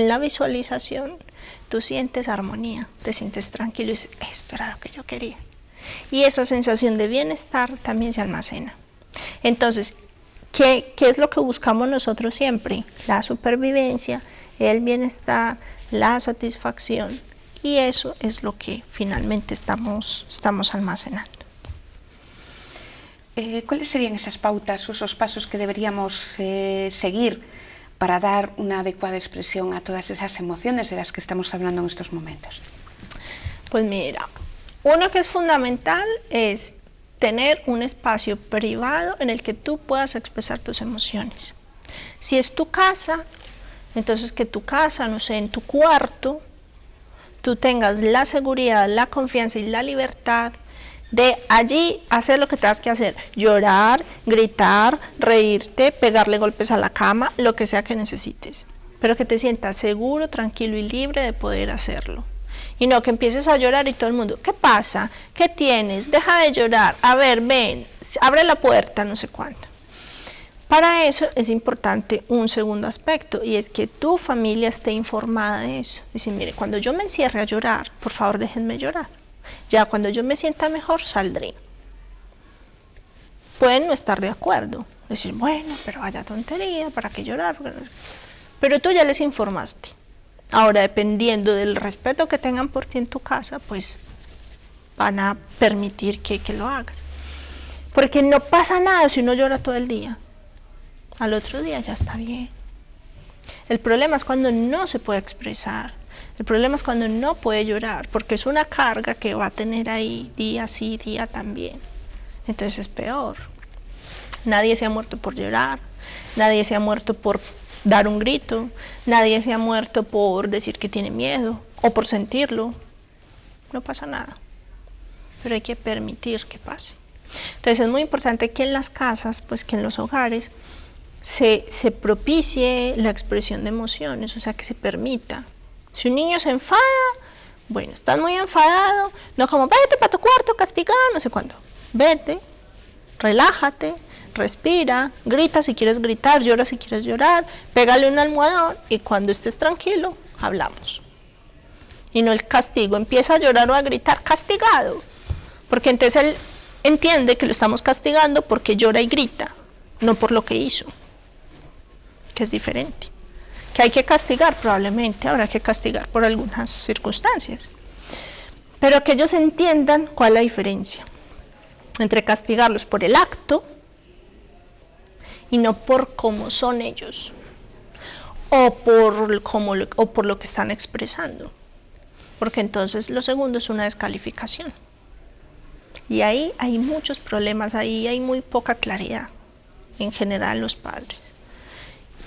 S2: la visualización, tú sientes armonía, te sientes tranquilo y dices, esto era lo que yo quería. Y esa sensación de bienestar también se almacena. Entonces, ¿qué es lo que buscamos nosotros siempre? La supervivencia, el bienestar, la satisfacción, y eso es lo que finalmente estamos almacenando.
S1: ¿Cuáles serían esas pautas o esos pasos que deberíamos seguir para dar una adecuada expresión a todas esas emociones de las que estamos hablando en estos momentos?
S2: Pues mira, uno que es fundamental es tener un espacio privado en el que tú puedas expresar tus emociones. Si es tu casa, entonces que tu casa, no sé, en tu cuarto, tú tengas la seguridad, la confianza y la libertad de allí hacer lo que tengas que hacer, llorar, gritar, reírte, pegarle golpes a la cama, lo que sea que necesites, pero que te sientas seguro, tranquilo y libre de poder hacerlo. Y no que empieces a llorar y todo el mundo, ¿qué pasa? ¿Qué tienes? Deja de llorar, a ver, ven, abre la puerta, no sé cuánto. Para eso es importante un segundo aspecto, y es que tu familia esté informada de eso. Decir, mire, cuando yo me encierre a llorar, por favor déjenme llorar. Ya cuando yo me sienta mejor, saldré. Pueden no estar de acuerdo, decir, bueno, pero vaya tontería, ¿para qué llorar? Pero tú ya les informaste. Ahora, dependiendo del respeto que tengan por ti en tu casa, pues van a permitir que lo hagas. Porque no pasa nada si uno llora todo el día. Al otro día ya está bien. El problema es cuando no se puede expresar. El problema es cuando no puede llorar, porque es una carga que va a tener ahí día sí, día también. Entonces es peor. Nadie se ha muerto por llorar, nadie se ha muerto por dar un grito, nadie se ha muerto por decir que tiene miedo o por sentirlo. No pasa nada, pero hay que permitir que pase. Entonces es muy importante que en las casas, pues que en los hogares, se propicie la expresión de emociones, o sea, que se permita. Si un niño se enfada, bueno, estás muy enfadado, no como vete para tu cuarto, castigado, no sé cuándo. Vete, relájate, respira, grita si quieres gritar, llora si quieres llorar, pégale un almohadón y cuando estés tranquilo, hablamos. Y no el castigo, empieza a llorar o a gritar castigado, porque entonces él entiende que lo estamos castigando porque llora y grita, no por lo que hizo, que es diferente. Que hay que castigar, probablemente habrá que castigar por algunas circunstancias. pero que ellos entiendan cuál es la diferencia entre castigarlos por el acto y no por cómo son ellos o por lo que están expresando, porque entonces lo segundo es una descalificación y ahí hay muchos problemas, ahí hay muy poca claridad en general los padres,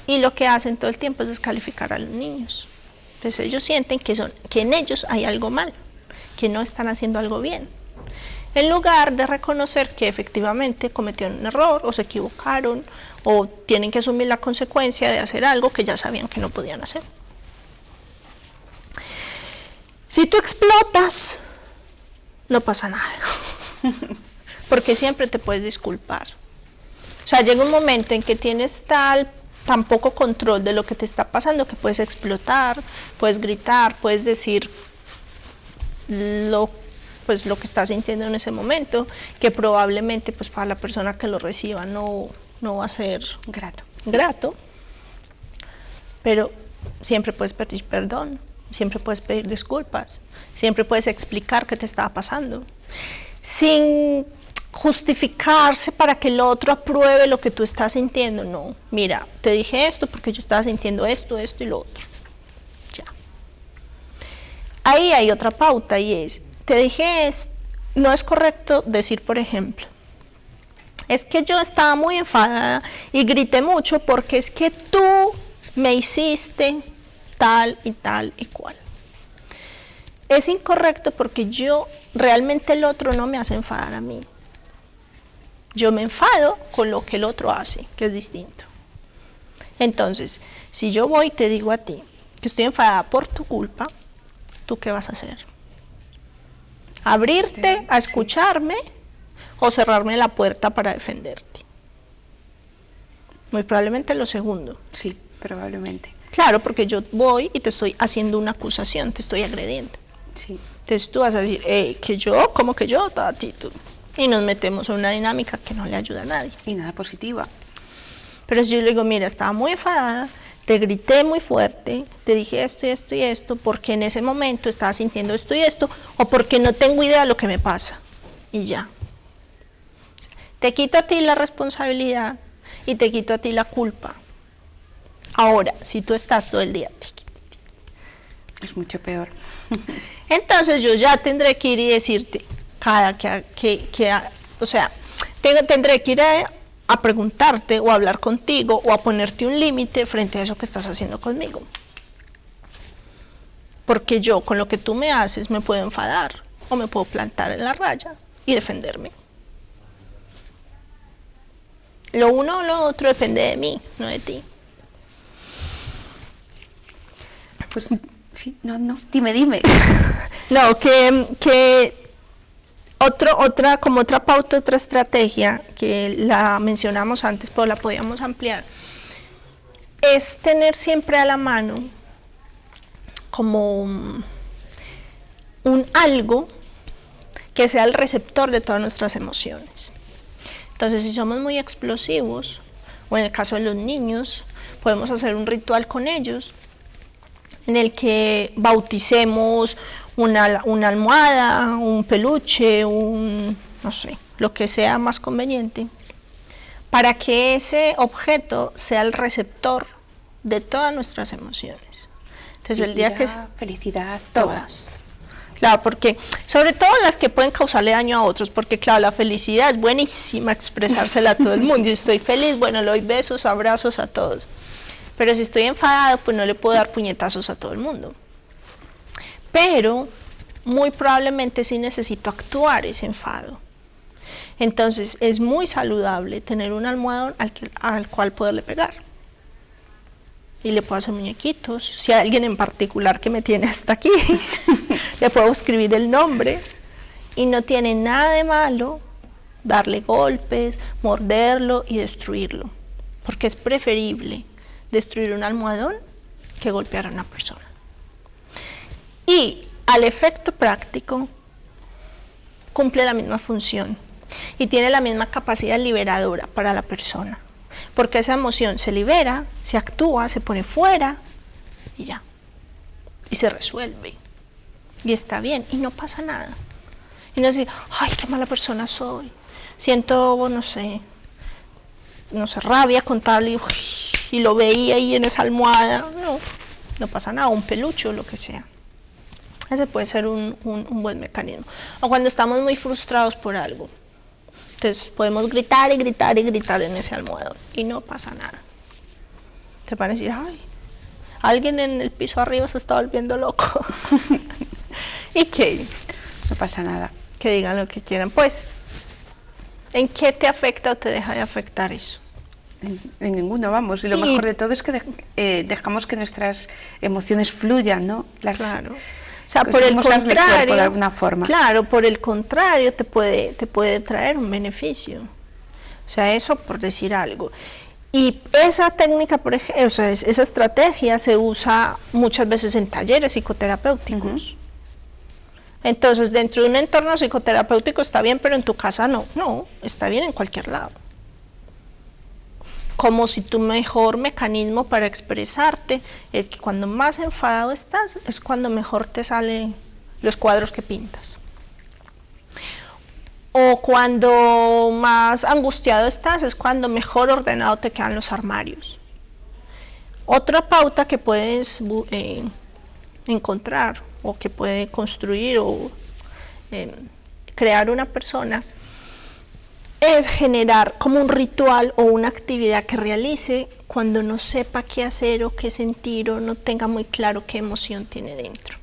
S2: y lo que hacen todo el tiempo es descalificar a los niños. Entonces ellos sienten que en ellos hay algo mal, que no están haciendo algo bien, en lugar de reconocer que efectivamente cometieron un error o se equivocaron o tienen que asumir la consecuencia de hacer algo que ya sabían que no podían hacer. Si tú explotas, no pasa nada, porque siempre te puedes disculpar. O sea, llega un momento en que tienes tan poco control de lo que te está pasando que puedes explotar, puedes gritar, puedes decir lo que estás sintiendo en ese momento, que probablemente pues para la persona que lo reciba no va a ser grato, pero siempre puedes pedir perdón, siempre puedes pedir disculpas, siempre puedes explicar qué te estaba pasando, sin justificarse para que el otro apruebe lo que tú estás sintiendo. No, mira, te dije esto porque yo estaba sintiendo esto y lo otro. Ya. Ahí hay otra pauta y es, te dije esto, no es correcto decir, por ejemplo, es que yo estaba muy enfadada y grité mucho porque es que tú me hiciste tal y cual. Es incorrecto porque realmente el otro no me hace enfadar a mí. Yo me enfado con lo que el otro hace, que es distinto. Entonces, si yo voy y te digo a ti que estoy enfadada por tu culpa, ¿tú qué vas a hacer? ¿Abrirte a escucharme o cerrarme la puerta para defenderte? Muy probablemente lo segundo.
S1: Sí, probablemente.
S2: Claro, porque yo voy y te estoy haciendo una acusación, te estoy agrediendo.
S1: Sí.
S2: Entonces tú vas a decir, que yo, ¿cómo que yo? A ti, tú. Y nos metemos en una dinámica que no le ayuda a nadie.
S1: Y nada positiva.
S2: Pero si yo le digo, mira, estaba muy enfadada, te grité muy fuerte, te dije esto y esto y esto, porque en ese momento estaba sintiendo esto y esto, o porque no tengo idea de lo que me pasa. Y ya. Te quito a ti la responsabilidad y te quito a ti la culpa. Ahora, si tú estás todo el día,
S1: es mucho peor.
S2: Entonces yo ya tendré que ir y decirte, tendré que ir a preguntarte o a hablar contigo o a ponerte un límite frente a eso que estás haciendo conmigo. Porque yo con lo que tú me haces me puedo enfadar o me puedo plantar en la raya y defenderme. Lo uno o lo otro depende de mí, no de ti.
S1: Pues sí, no, dime.
S2: No, otra pauta, otra estrategia que la mencionamos antes, pero la podíamos ampliar, es tener siempre a la mano como un algo que sea el receptor de todas nuestras emociones. Entonces, si somos muy explosivos, o en el caso de los niños, podemos hacer un ritual con ellos en el que bauticemos una almohada, un peluche, no sé, lo que sea más conveniente, para que ese objeto sea el receptor de todas nuestras emociones. Entonces, el día que...
S1: Felicidad, todas.
S2: Claro, porque sobre todo las que pueden causarle daño a otros, porque claro, la felicidad es buenísima expresársela a todo el mundo. Yo estoy feliz, bueno, le doy besos, abrazos a todos. Pero si estoy enfadado, pues no le puedo dar puñetazos a todo el mundo. Pero muy probablemente sí necesito actuar ese enfado. Entonces es muy saludable tener un almohadón al cual poderle pegar. Y le puedo hacer muñequitos. Si hay alguien en particular que me tiene hasta aquí, le puedo escribir el nombre. Y no tiene nada de malo darle golpes, morderlo y destruirlo. Porque es preferible destruir un almohadón que golpear a una persona. Y al efecto práctico cumple la misma función y tiene la misma capacidad liberadora para la persona, porque esa emoción se libera, se actúa, se pone fuera y ya, y se resuelve. y está bien, y no pasa nada. Y no decir, ay, qué mala persona soy, siento, no sé, rabia con tal, y lo veía ahí en esa almohada. No pasa nada, un peluche o lo que sea. Ese puede ser un buen mecanismo. O cuando estamos muy frustrados por algo, entonces podemos gritar y gritar y gritar en ese almohadón y no pasa nada. Te van a decir, ay, alguien en el piso arriba se está volviendo loco. ¿Y qué?
S1: No pasa nada.
S2: Que digan lo que quieran. Pues, ¿en qué te afecta o te deja de afectar eso?
S1: En ninguno, vamos. Y lo mejor de todo es que dejamos que nuestras emociones fluyan, ¿no?
S2: Claro. O sea, por el contrario,
S1: cuerpo de alguna forma.
S2: Claro, por el contrario, te puede traer un beneficio. O sea, eso por decir algo. Y esa técnica, por ejemplo, o sea, esa estrategia se usa muchas veces en talleres psicoterapéuticos. Entonces, dentro de un entorno psicoterapéutico está bien, pero en tu casa no. No, está bien en cualquier lado. Como si tu mejor mecanismo para expresarte es que cuando más enfadado estás, es cuando mejor te salen los cuadros que pintas. O cuando más angustiado estás, es cuando mejor ordenado te quedan los armarios. Otra pauta que puedes encontrar o que puede construir o crear una persona es generar como un ritual o una actividad que realice cuando no sepa qué hacer o qué sentir o no tenga muy claro qué emoción tiene dentro.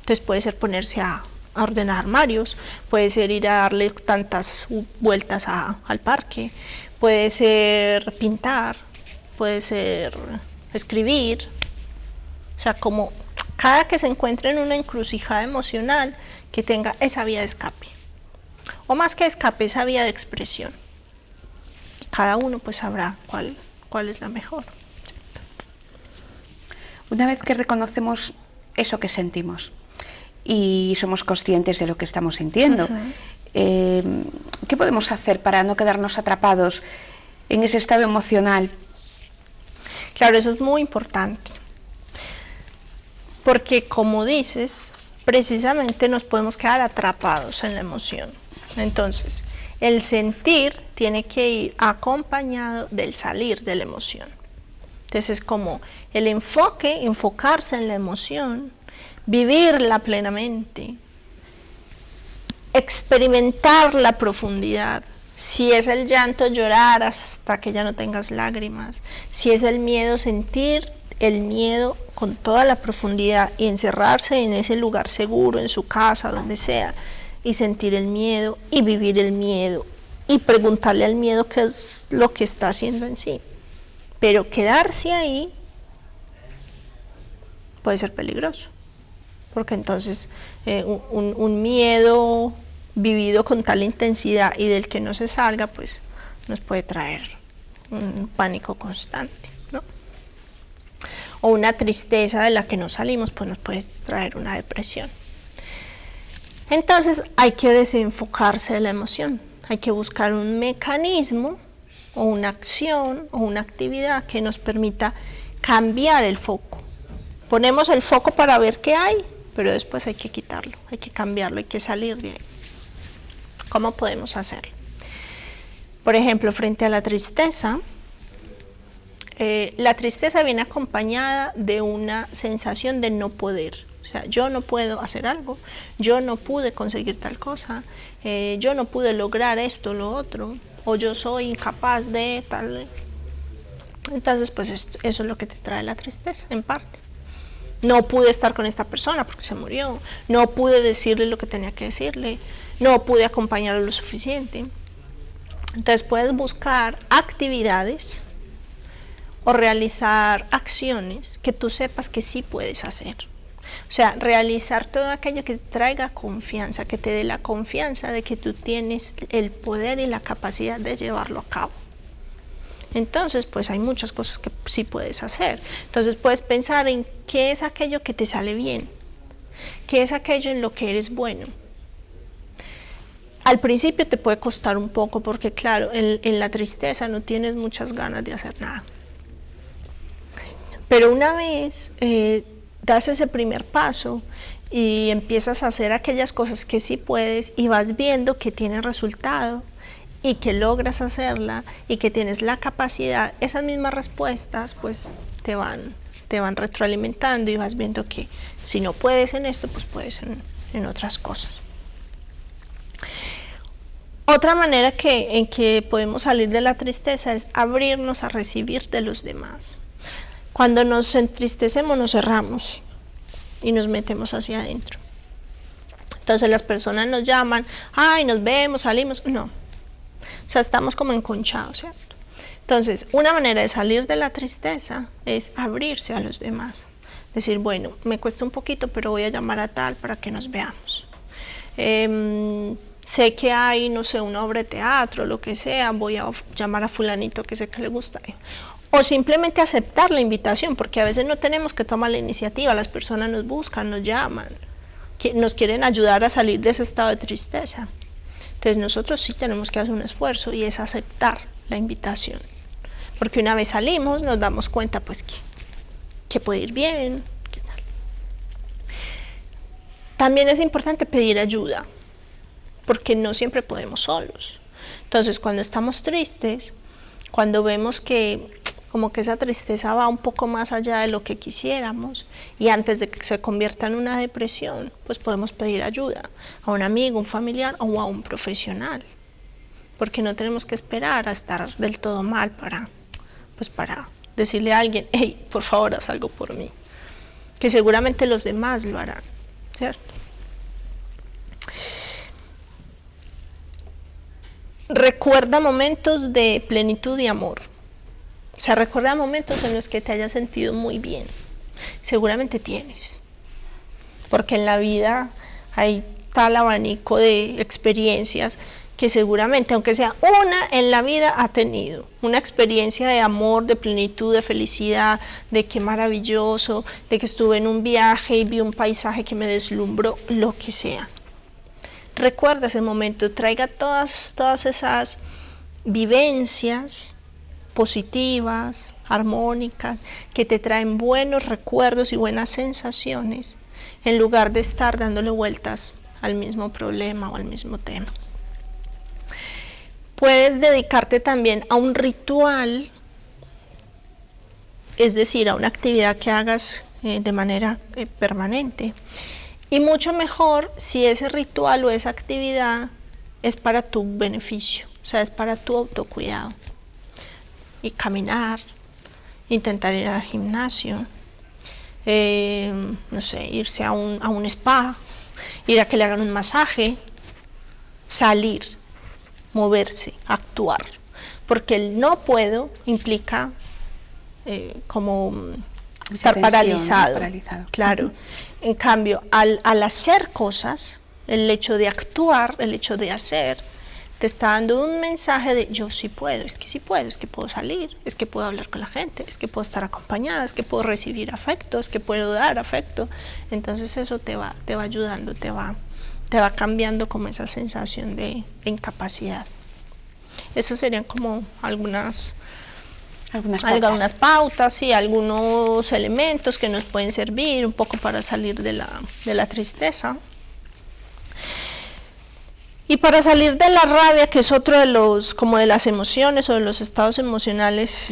S2: Entonces puede ser ponerse a ordenar armarios, puede ser ir a darle tantas vueltas al parque, puede ser pintar, puede ser escribir. O sea, como cada que se encuentre en una encrucijada emocional, que tenga esa vía de escape. O más que escape, esa vía de expresión. Cada uno pues sabrá cuál es la mejor. ¿Cierto?
S1: Una vez que reconocemos eso que sentimos y somos conscientes de lo que estamos sintiendo, ¿qué podemos hacer para no quedarnos atrapados en ese estado emocional?
S2: Claro, eso es muy importante. Porque como dices, precisamente nos podemos quedar atrapados en la emoción. Entonces, el sentir tiene que ir acompañado del salir de la emoción. Entonces es como el enfocarse en la emoción, vivirla plenamente, experimentar la profundidad. Si es el llanto, llorar hasta que ya no tengas lágrimas. Si es el miedo, sentir el miedo con toda la profundidad y encerrarse en ese lugar seguro, en su casa, donde sea, y sentir el miedo y vivir el miedo y preguntarle al miedo qué es lo que está haciendo en sí. Pero quedarse ahí puede ser peligroso, porque entonces un miedo vivido con tal intensidad y del que no se salga, pues nos puede traer un pánico constante, ¿no? O una tristeza de la que no salimos, pues nos puede traer una depresión. Entonces hay que desenfocarse de la emoción, hay que buscar un mecanismo o una acción o una actividad que nos permita cambiar el foco. Ponemos el foco para ver qué hay, pero después hay que quitarlo, hay que cambiarlo, hay que salir de ahí. ¿Cómo podemos hacerlo? Por ejemplo, frente a la tristeza viene acompañada de una sensación de no poder. O sea, yo no puedo hacer algo, yo no pude conseguir tal cosa, yo no pude lograr esto, lo otro, o yo soy incapaz de tal. Entonces, pues eso es lo que te trae la tristeza, en parte. No pude estar con esta persona porque se murió, no pude decirle lo que tenía que decirle, no pude acompañarlo lo suficiente. Entonces puedes buscar actividades o realizar acciones que tú sepas que sí puedes hacer. O sea, realizar todo aquello que te traiga confianza, que te dé la confianza de que tú tienes el poder y la capacidad de llevarlo a cabo. Entonces, pues hay muchas cosas que sí puedes hacer. Entonces puedes pensar en qué es aquello que te sale bien, qué es aquello en lo que eres bueno. Al principio te puede costar un poco porque, claro, en la tristeza no tienes muchas ganas de hacer nada. Pero una vez das ese primer paso y empiezas a hacer aquellas cosas que sí puedes y vas viendo que tiene resultado y que logras hacerla y que tienes la capacidad, esas mismas respuestas pues te van retroalimentando y vas viendo que si no puedes en esto, pues puedes en otras cosas. Otra manera en que podemos salir de la tristeza es abrirnos a recibir de los demás. Cuando nos entristecemos nos cerramos y nos metemos hacia adentro. Entonces las personas nos llaman, ay, nos vemos, salimos, no. O sea, estamos como enconchados, ¿cierto? Entonces, una manera de salir de la tristeza es abrirse a los demás. Decir, bueno, me cuesta un poquito, pero voy a llamar a tal para que nos veamos. Sé que hay, no sé, una obra de teatro, lo que sea, voy a llamar a fulanito que sé que le gusta. O simplemente aceptar la invitación, porque a veces no tenemos que tomar la iniciativa, las personas nos buscan, nos llaman, nos quieren ayudar a salir de ese estado de tristeza. Entonces nosotros sí tenemos que hacer un esfuerzo y es aceptar la invitación. Porque una vez salimos nos damos cuenta pues que puede ir bien. ¿Qué tal? También es importante pedir ayuda, porque no siempre podemos solos. Entonces cuando estamos tristes, cuando vemos que como que esa tristeza va un poco más allá de lo que quisiéramos y antes de que se convierta en una depresión, pues podemos pedir ayuda a un amigo, un familiar o a un profesional, porque no tenemos que esperar a estar del todo mal para decirle a alguien, hey, por favor, haz algo por mí, que seguramente los demás lo harán, ¿cierto? Recuerda momentos de plenitud y amor. O sea, recuerda momentos en los que te hayas sentido muy bien. Seguramente tienes. Porque en la vida hay tal abanico de experiencias que seguramente, aunque sea una en la vida, ha tenido una experiencia de amor, de plenitud, de felicidad, de qué maravilloso, de que estuve en un viaje y vi un paisaje que me deslumbró, lo que sea. Recuerda ese momento, traiga todas esas vivencias positivas, armónicas, que te traen buenos recuerdos y buenas sensaciones, en lugar de estar dándole vueltas al mismo problema o al mismo tema. Puedes dedicarte también a un ritual, es decir, a una actividad que hagas de manera permanente. Y mucho mejor si ese ritual o esa actividad es para tu beneficio, o sea, es para tu autocuidado. Y caminar, intentar ir al gimnasio, no sé, irse a un spa, ir a que le hagan un masaje, salir, moverse, actuar. Porque el no puedo implica como estar paralizado. Claro. En cambio, al hacer cosas, el hecho de actuar, el hecho de hacer, te está dando un mensaje de yo sí puedo, es que puedo salir, es que puedo hablar con la gente, es que puedo estar acompañada, es que puedo recibir afecto, es que puedo dar afecto. Entonces eso te va ayudando, te va cambiando como esa sensación de incapacidad. Esas serían como algunas pautas y algunos elementos que nos pueden servir un poco para salir de la tristeza. Y para salir de la rabia, que es otro de las emociones o de los estados emocionales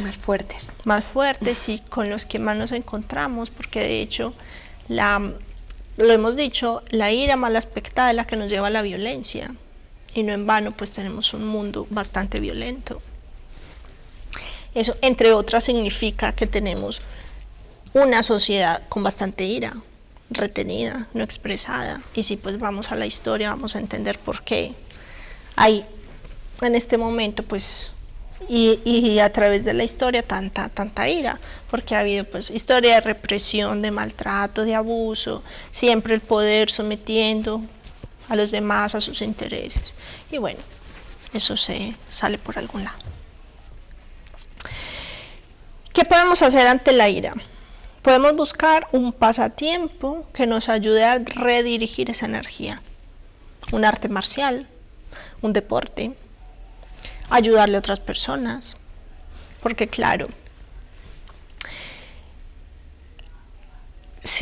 S2: más fuertes y con los que más nos encontramos, porque de hecho, lo hemos dicho, la ira mal aspectada es la que nos lleva a la violencia, y no en vano pues tenemos un mundo bastante violento. Eso, entre otras, significa que tenemos una sociedad con bastante ira, retenida, no expresada, y si pues vamos a la historia vamos a entender por qué hay en este momento pues y a través de la historia tanta ira, porque ha habido pues historia de represión, de maltrato, de abuso, siempre el poder sometiendo a los demás a sus intereses, y bueno, eso se sale por algún lado. ¿Qué podemos hacer ante la ira? Podemos buscar un pasatiempo que nos ayude a redirigir esa energía. Un arte marcial, un deporte, ayudarle a otras personas. Porque claro,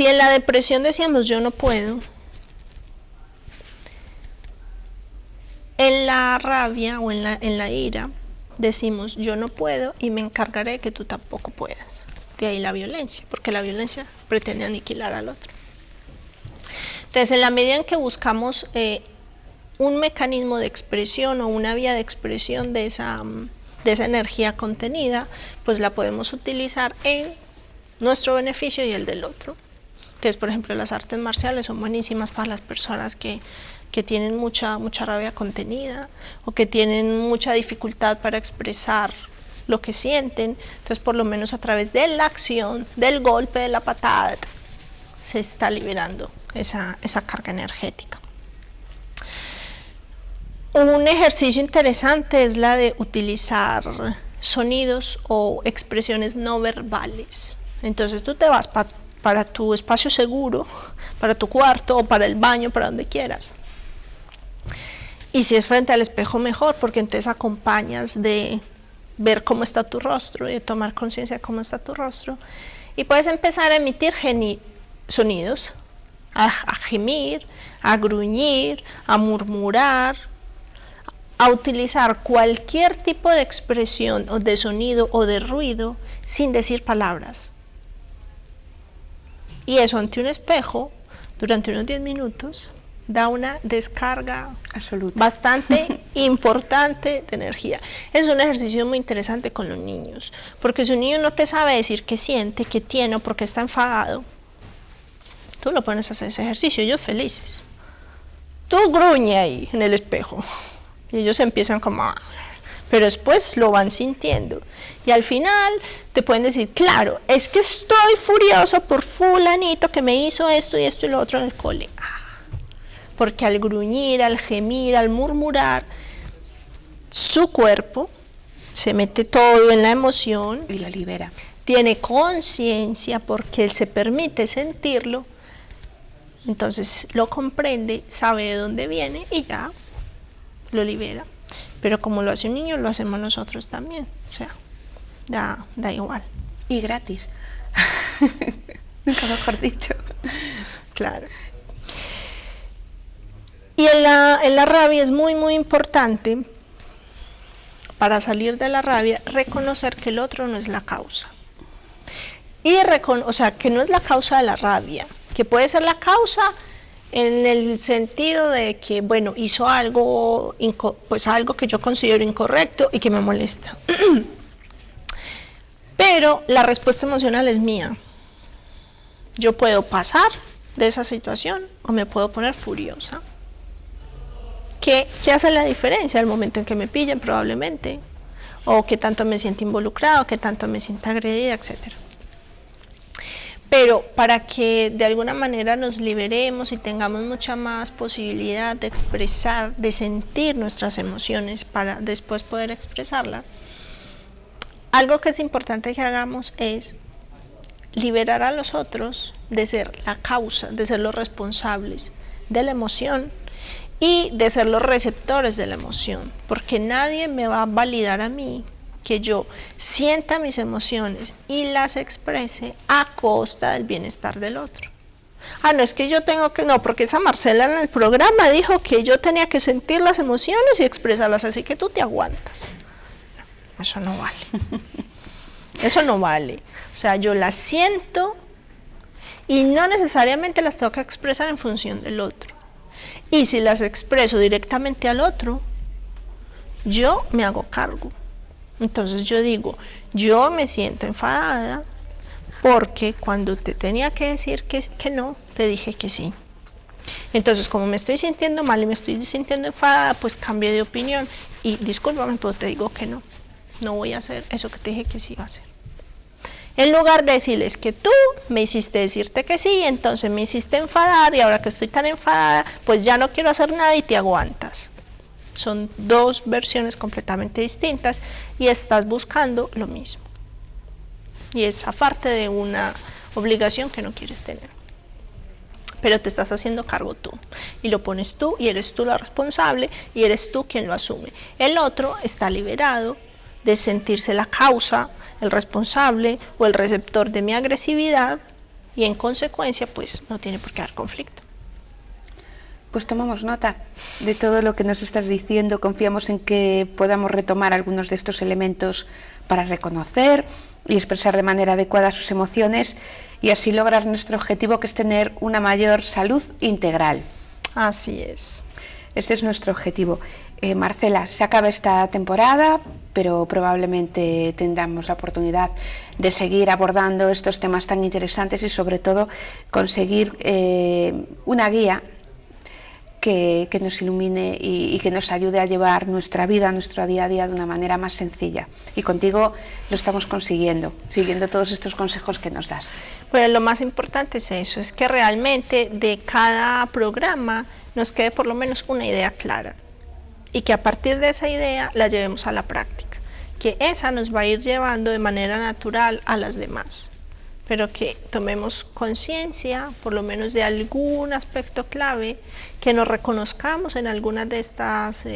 S2: si en la depresión decíamos yo no puedo, en la rabia o en la ira decimos yo no puedo y me encargaré de que tú tampoco puedas. De ahí la violencia, porque la violencia pretende aniquilar al otro. Entonces, en la medida en que buscamos un mecanismo de expresión o una vía de expresión de esa energía contenida, pues la podemos utilizar en nuestro beneficio y el del otro. Entonces, por ejemplo, las artes marciales son buenísimas para las personas que tienen mucha rabia contenida o que tienen mucha dificultad para expresar lo que sienten. Entonces, por lo menos a través de la acción, del golpe, de la patada, se está liberando esa carga energética. Un ejercicio interesante es la de utilizar sonidos o expresiones no verbales. Entonces tú te vas para tu espacio seguro, para tu cuarto o para el baño, para donde quieras. Y si es frente al espejo, mejor, porque entonces acompañas de ver cómo está tu rostro y de tomar conciencia de cómo está tu rostro. Y puedes empezar a emitir sonidos, a gemir, a gruñir, a murmurar, a utilizar cualquier tipo de expresión o de sonido o de ruido sin decir palabras. Y eso ante un espejo, durante unos 10 minutos, da una descarga absoluta, bastante importante de energía. Es un ejercicio muy interesante con los niños, porque si un niño no te sabe decir qué siente, qué tiene o por qué está enfadado, tú lo pones a hacer ese ejercicio, ellos felices. Tú gruñe ahí en el espejo y ellos empiezan como... pero después lo van sintiendo y al final te pueden decir, claro, es que estoy furioso por fulanito que me hizo esto y esto y lo otro en el cole. Porque al gruñir, al gemir, al murmurar, su cuerpo se mete todo en la emoción
S1: y la libera.
S2: Tiene conciencia porque él se permite sentirlo, entonces lo comprende, sabe de dónde viene y ya lo libera. Pero como lo hace un niño, lo hacemos nosotros también, o sea, da igual.
S1: Y gratis. Nunca mejor dicho.
S2: Claro. Y en la rabia es muy, muy importante, para salir de la rabia, reconocer que el otro no es la causa. O sea, que no es la causa de la rabia, que puede ser la causa en el sentido de que, bueno, hizo algo, pues algo que yo considero incorrecto y que me molesta. Pero la respuesta emocional es mía. Yo puedo pasar de esa situación o me puedo poner furiosa. ¿Qué hace la diferencia? El momento en que me pillen probablemente, o que tanto me sienta involucrado, que tanto me sienta agredida, etcétera. Pero para que de alguna manera nos liberemos y tengamos mucha más posibilidad de expresar, de sentir nuestras emociones para después poder expresarlas, algo que es importante que hagamos es liberar a los otros de ser la causa, de ser los responsables de la emoción y de ser los receptores de la emoción, porque nadie me va a validar a mí que yo sienta mis emociones y las exprese a costa del bienestar del otro. No, es que yo tengo que, no, porque esa Marcela en el programa dijo que yo tenía que sentir las emociones y expresarlas, así que tú te aguantas. Eso no vale. Eso no vale. O sea, yo las siento y no necesariamente las tengo que expresar en función del otro. Y si las expreso directamente al otro, yo me hago cargo. Entonces yo digo, yo me siento enfadada porque cuando te tenía que decir que no, te dije que sí. Entonces, como me estoy sintiendo mal y me estoy sintiendo enfadada, pues cambio de opinión y discúlpame, pero te digo que no. No voy a hacer eso que te dije que sí iba a hacer. En lugar de decirles que tú me hiciste decirte que sí, entonces me hiciste enfadar y ahora que estoy tan enfadada, pues ya no quiero hacer nada y te aguantas. Son dos versiones completamente distintas y estás buscando lo mismo. Y es aparte de una obligación que no quieres tener. Pero te estás haciendo cargo tú y lo pones tú y eres tú la responsable y eres tú quien lo asume. El otro está liberado de sentirse la causa, el responsable o el receptor de mi agresividad y en consecuencia pues no tiene por qué haber conflicto.
S1: Pues tomamos nota de todo lo que nos estás diciendo, confiamos en que podamos retomar algunos de estos elementos para reconocer y expresar de manera adecuada sus emociones y así lograr nuestro objetivo, que es tener una mayor salud integral.
S2: Así es.
S1: Este es nuestro objetivo. Marcela, se acaba esta temporada, pero probablemente tengamos la oportunidad de seguir abordando estos temas tan interesantes y sobre todo conseguir una guía que nos ilumine y que nos ayude a llevar nuestra vida, nuestro día a día de una manera más sencilla. Y contigo lo estamos consiguiendo, siguiendo todos estos consejos que nos das.
S2: Pues lo más importante es eso, es que realmente de cada programa nos quede por lo menos una idea clara y que a partir de esa idea la llevemos a la práctica, que esa nos va a ir llevando de manera natural a las demás, pero que tomemos conciencia por lo menos de algún aspecto clave, que nos reconozcamos en algunas de estas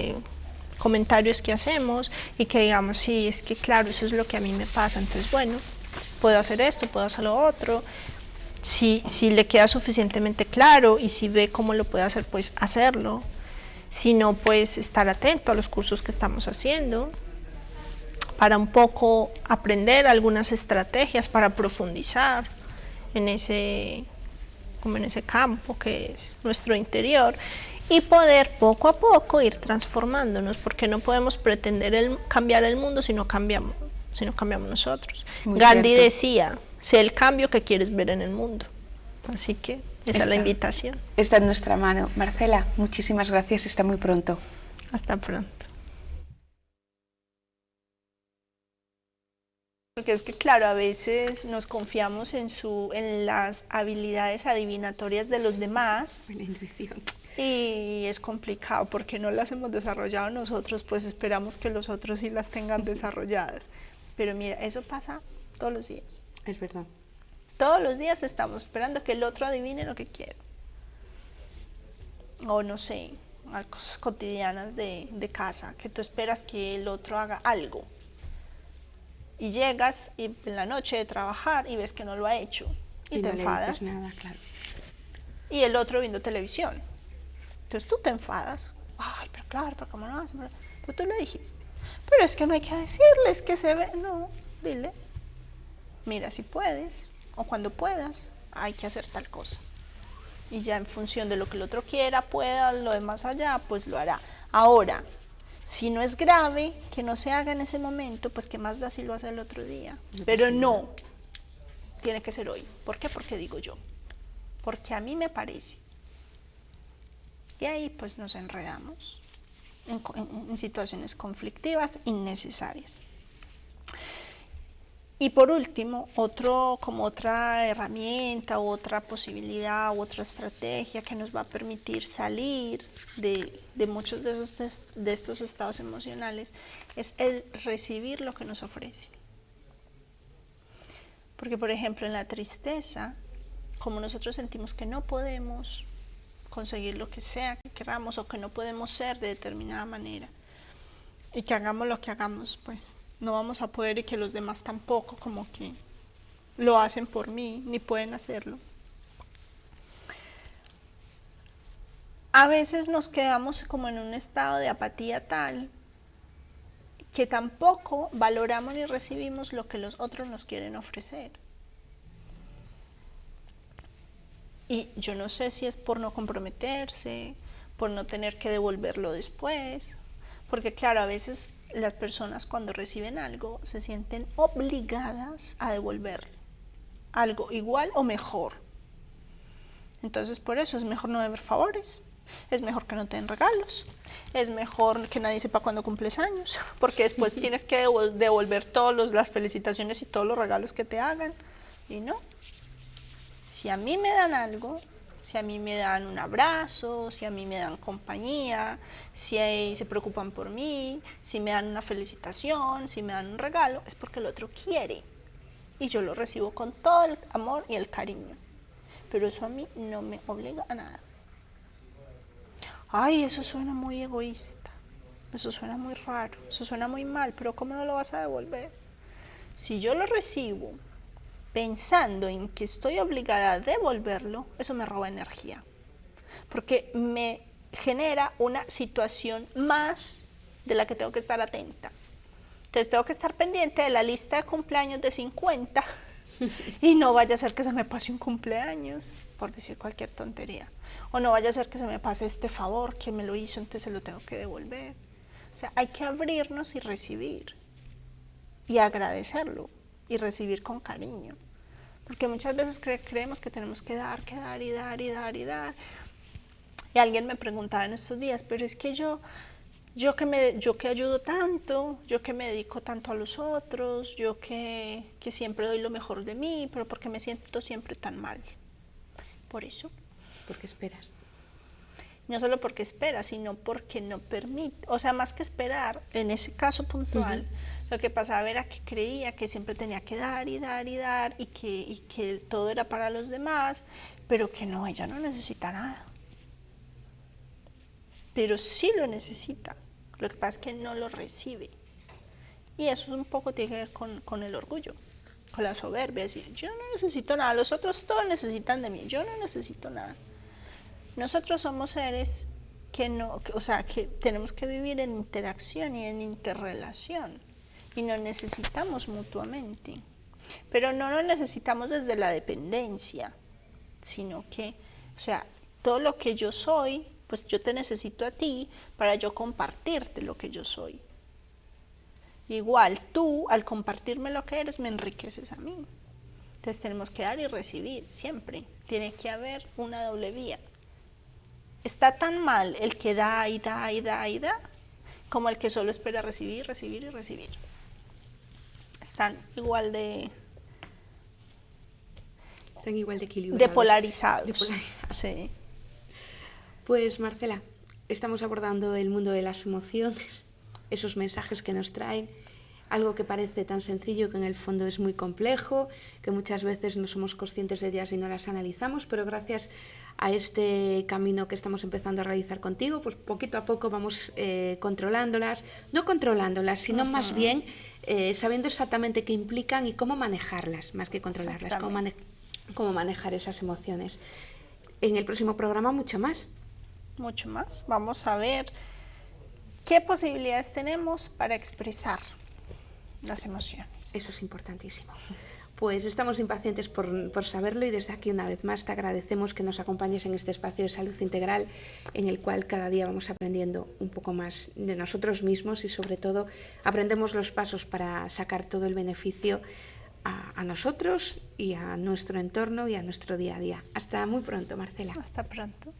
S2: comentarios que hacemos y que digamos, sí, es que claro, eso es lo que a mí me pasa, entonces bueno, puedo hacer esto, puedo hacer lo otro. Si le queda suficientemente claro y si ve cómo lo puede hacer, pues hacerlo. Si no, pues estar atento a los cursos que estamos haciendo para un poco aprender algunas estrategias para profundizar en ese campo que es nuestro interior y poder poco a poco ir transformándonos, porque no podemos pretender cambiar el mundo si no cambiamos nosotros.
S1: Muy
S2: Gandhi
S1: cierto.
S2: decía, sé el cambio que quieres ver en el mundo. Así que esa es la invitación.
S1: Está en nuestra mano. Marcela, muchísimas gracias, hasta muy pronto.
S2: Hasta pronto. Porque es que claro, a veces nos confiamos en las habilidades adivinatorias de los demás.
S1: La intuición.
S2: Y es complicado porque no las hemos desarrollado nosotros, pues esperamos que los otros sí las tengan desarrolladas. Pero mira, eso pasa todos los días.
S1: Es verdad.
S2: Todos los días estamos esperando que el otro adivine lo que quiere. O no sé, cosas cotidianas de casa, que tú esperas que el otro haga algo. Y llegas en la noche de trabajar y ves que no lo ha hecho. Y te enfadas.
S1: Nada, claro.
S2: Y el otro viendo televisión. Entonces tú te enfadas. Ay, pero claro, pero cómo no hace. Pero tú le dijiste. Pero es que no hay que decirles que se ve. No, dile. Mira, si puedes, o cuando puedas, hay que hacer tal cosa. Y ya en función de lo que el otro quiera, pueda, lo de más allá, pues lo hará. Ahora, si no es grave que no se haga en ese momento, pues qué más da si lo hace el otro día. Pero no, tiene que ser hoy. ¿Por qué? Porque digo yo. Porque a mí me parece. Y ahí pues nos enredamos en situaciones conflictivas innecesarias. Y por último, otra herramienta, otra posibilidad, otra estrategia que nos va a permitir salir de muchos de estos estados emocionales es el recibir lo que nos ofrece. Porque, por ejemplo, en la tristeza, como nosotros sentimos que no podemos conseguir lo que sea que queramos o que no podemos ser de determinada manera y que hagamos lo que hagamos, pues no vamos a poder, y que los demás tampoco, como que lo hacen por mí, ni pueden hacerlo. A veces nos quedamos como en un estado de apatía tal que tampoco valoramos ni recibimos lo que los otros nos quieren ofrecer. Y yo no sé si es por no comprometerse, por no tener que devolverlo después, porque claro, a veces las personas cuando reciben algo se sienten obligadas a devolver algo igual o mejor. Entonces por eso es mejor no deber favores, es mejor que no te den regalos, es mejor que nadie sepa cuándo cumples años, porque después tienes que devolver todas las felicitaciones y todos los regalos que te hagan. Y no, si a mí me dan algo, si a mí me dan un abrazo, si a mí me dan compañía, si se preocupan por mí, si me dan una felicitación, si me dan un regalo, es porque el otro quiere. Y yo lo recibo con todo el amor y el cariño. Pero eso a mí no me obliga a nada. Ay, eso suena muy egoísta, eso suena muy raro, eso suena muy mal, pero ¿cómo no lo vas a devolver? Si yo lo recibo pensando en que estoy obligada a devolverlo, eso me roba energía, porque me genera una situación más de la que tengo que estar atenta. Entonces tengo que estar pendiente de la lista de cumpleaños de 50 y no vaya a ser que se me pase un cumpleaños, por decir cualquier tontería. O no vaya a ser que se me pase este favor que me lo hizo, entonces se lo tengo que devolver. O sea, hay que abrirnos y recibir. Y agradecerlo. Y recibir con cariño. Porque muchas veces creemos que tenemos que dar y dar y dar y dar. Y alguien me preguntaba en estos días, pero es que yo que ayudo tanto, yo que me dedico tanto a los otros, yo que siempre doy lo mejor de mí, pero ¿por qué me siento siempre tan mal? Por eso.
S1: ¿Por qué esperas?
S2: No solo porque esperas, sino porque no permite. O sea, más que esperar, en ese caso puntual, lo que pasaba era que creía que siempre tenía que dar y dar y dar y que todo era para los demás, pero que no, ella no necesita nada. Pero sí lo necesita. Lo que pasa es que no lo recibe. Y eso un poco tiene que ver con el orgullo, con la soberbia. Decir, yo no necesito nada, los otros todos necesitan de mí, yo no necesito nada. Nosotros somos seres que tenemos que vivir en interacción y en interrelación. Y nos necesitamos mutuamente. Pero no lo necesitamos desde la dependencia, sino que, todo lo que yo soy, pues yo te necesito a ti para yo compartirte lo que yo soy. Igual tú, al compartirme lo que eres, me enriqueces a mí. Entonces tenemos que dar y recibir, siempre. Tiene que haber una doble vía. Está tan mal el que da y da y da y da, como el que solo espera recibir, recibir y recibir. Están igual de
S1: equilibrados.
S2: De polarizados. Sí.
S1: Pues Marcela, estamos abordando el mundo de las emociones, esos mensajes que nos traen, algo que parece tan sencillo que en el fondo es muy complejo, que muchas veces no somos conscientes de ellas y no las analizamos, pero gracias a este camino que estamos empezando a realizar contigo, pues poquito a poco vamos controlándolas, no controlándolas, sino más bien sabiendo exactamente qué implican y cómo manejarlas, más que controlarlas, cómo manejar esas emociones. En el próximo programa mucho más.
S2: Mucho más. Vamos a ver qué posibilidades tenemos para expresar las emociones.
S1: Eso es importantísimo. Pues estamos impacientes por saberlo y desde aquí una vez más te agradecemos que nos acompañes en este espacio de salud integral en el cual cada día vamos aprendiendo un poco más de nosotros mismos y sobre todo aprendemos los pasos para sacar todo el beneficio a nosotros y a nuestro entorno y a nuestro día a día. Hasta muy pronto, Marcela.
S2: Hasta pronto.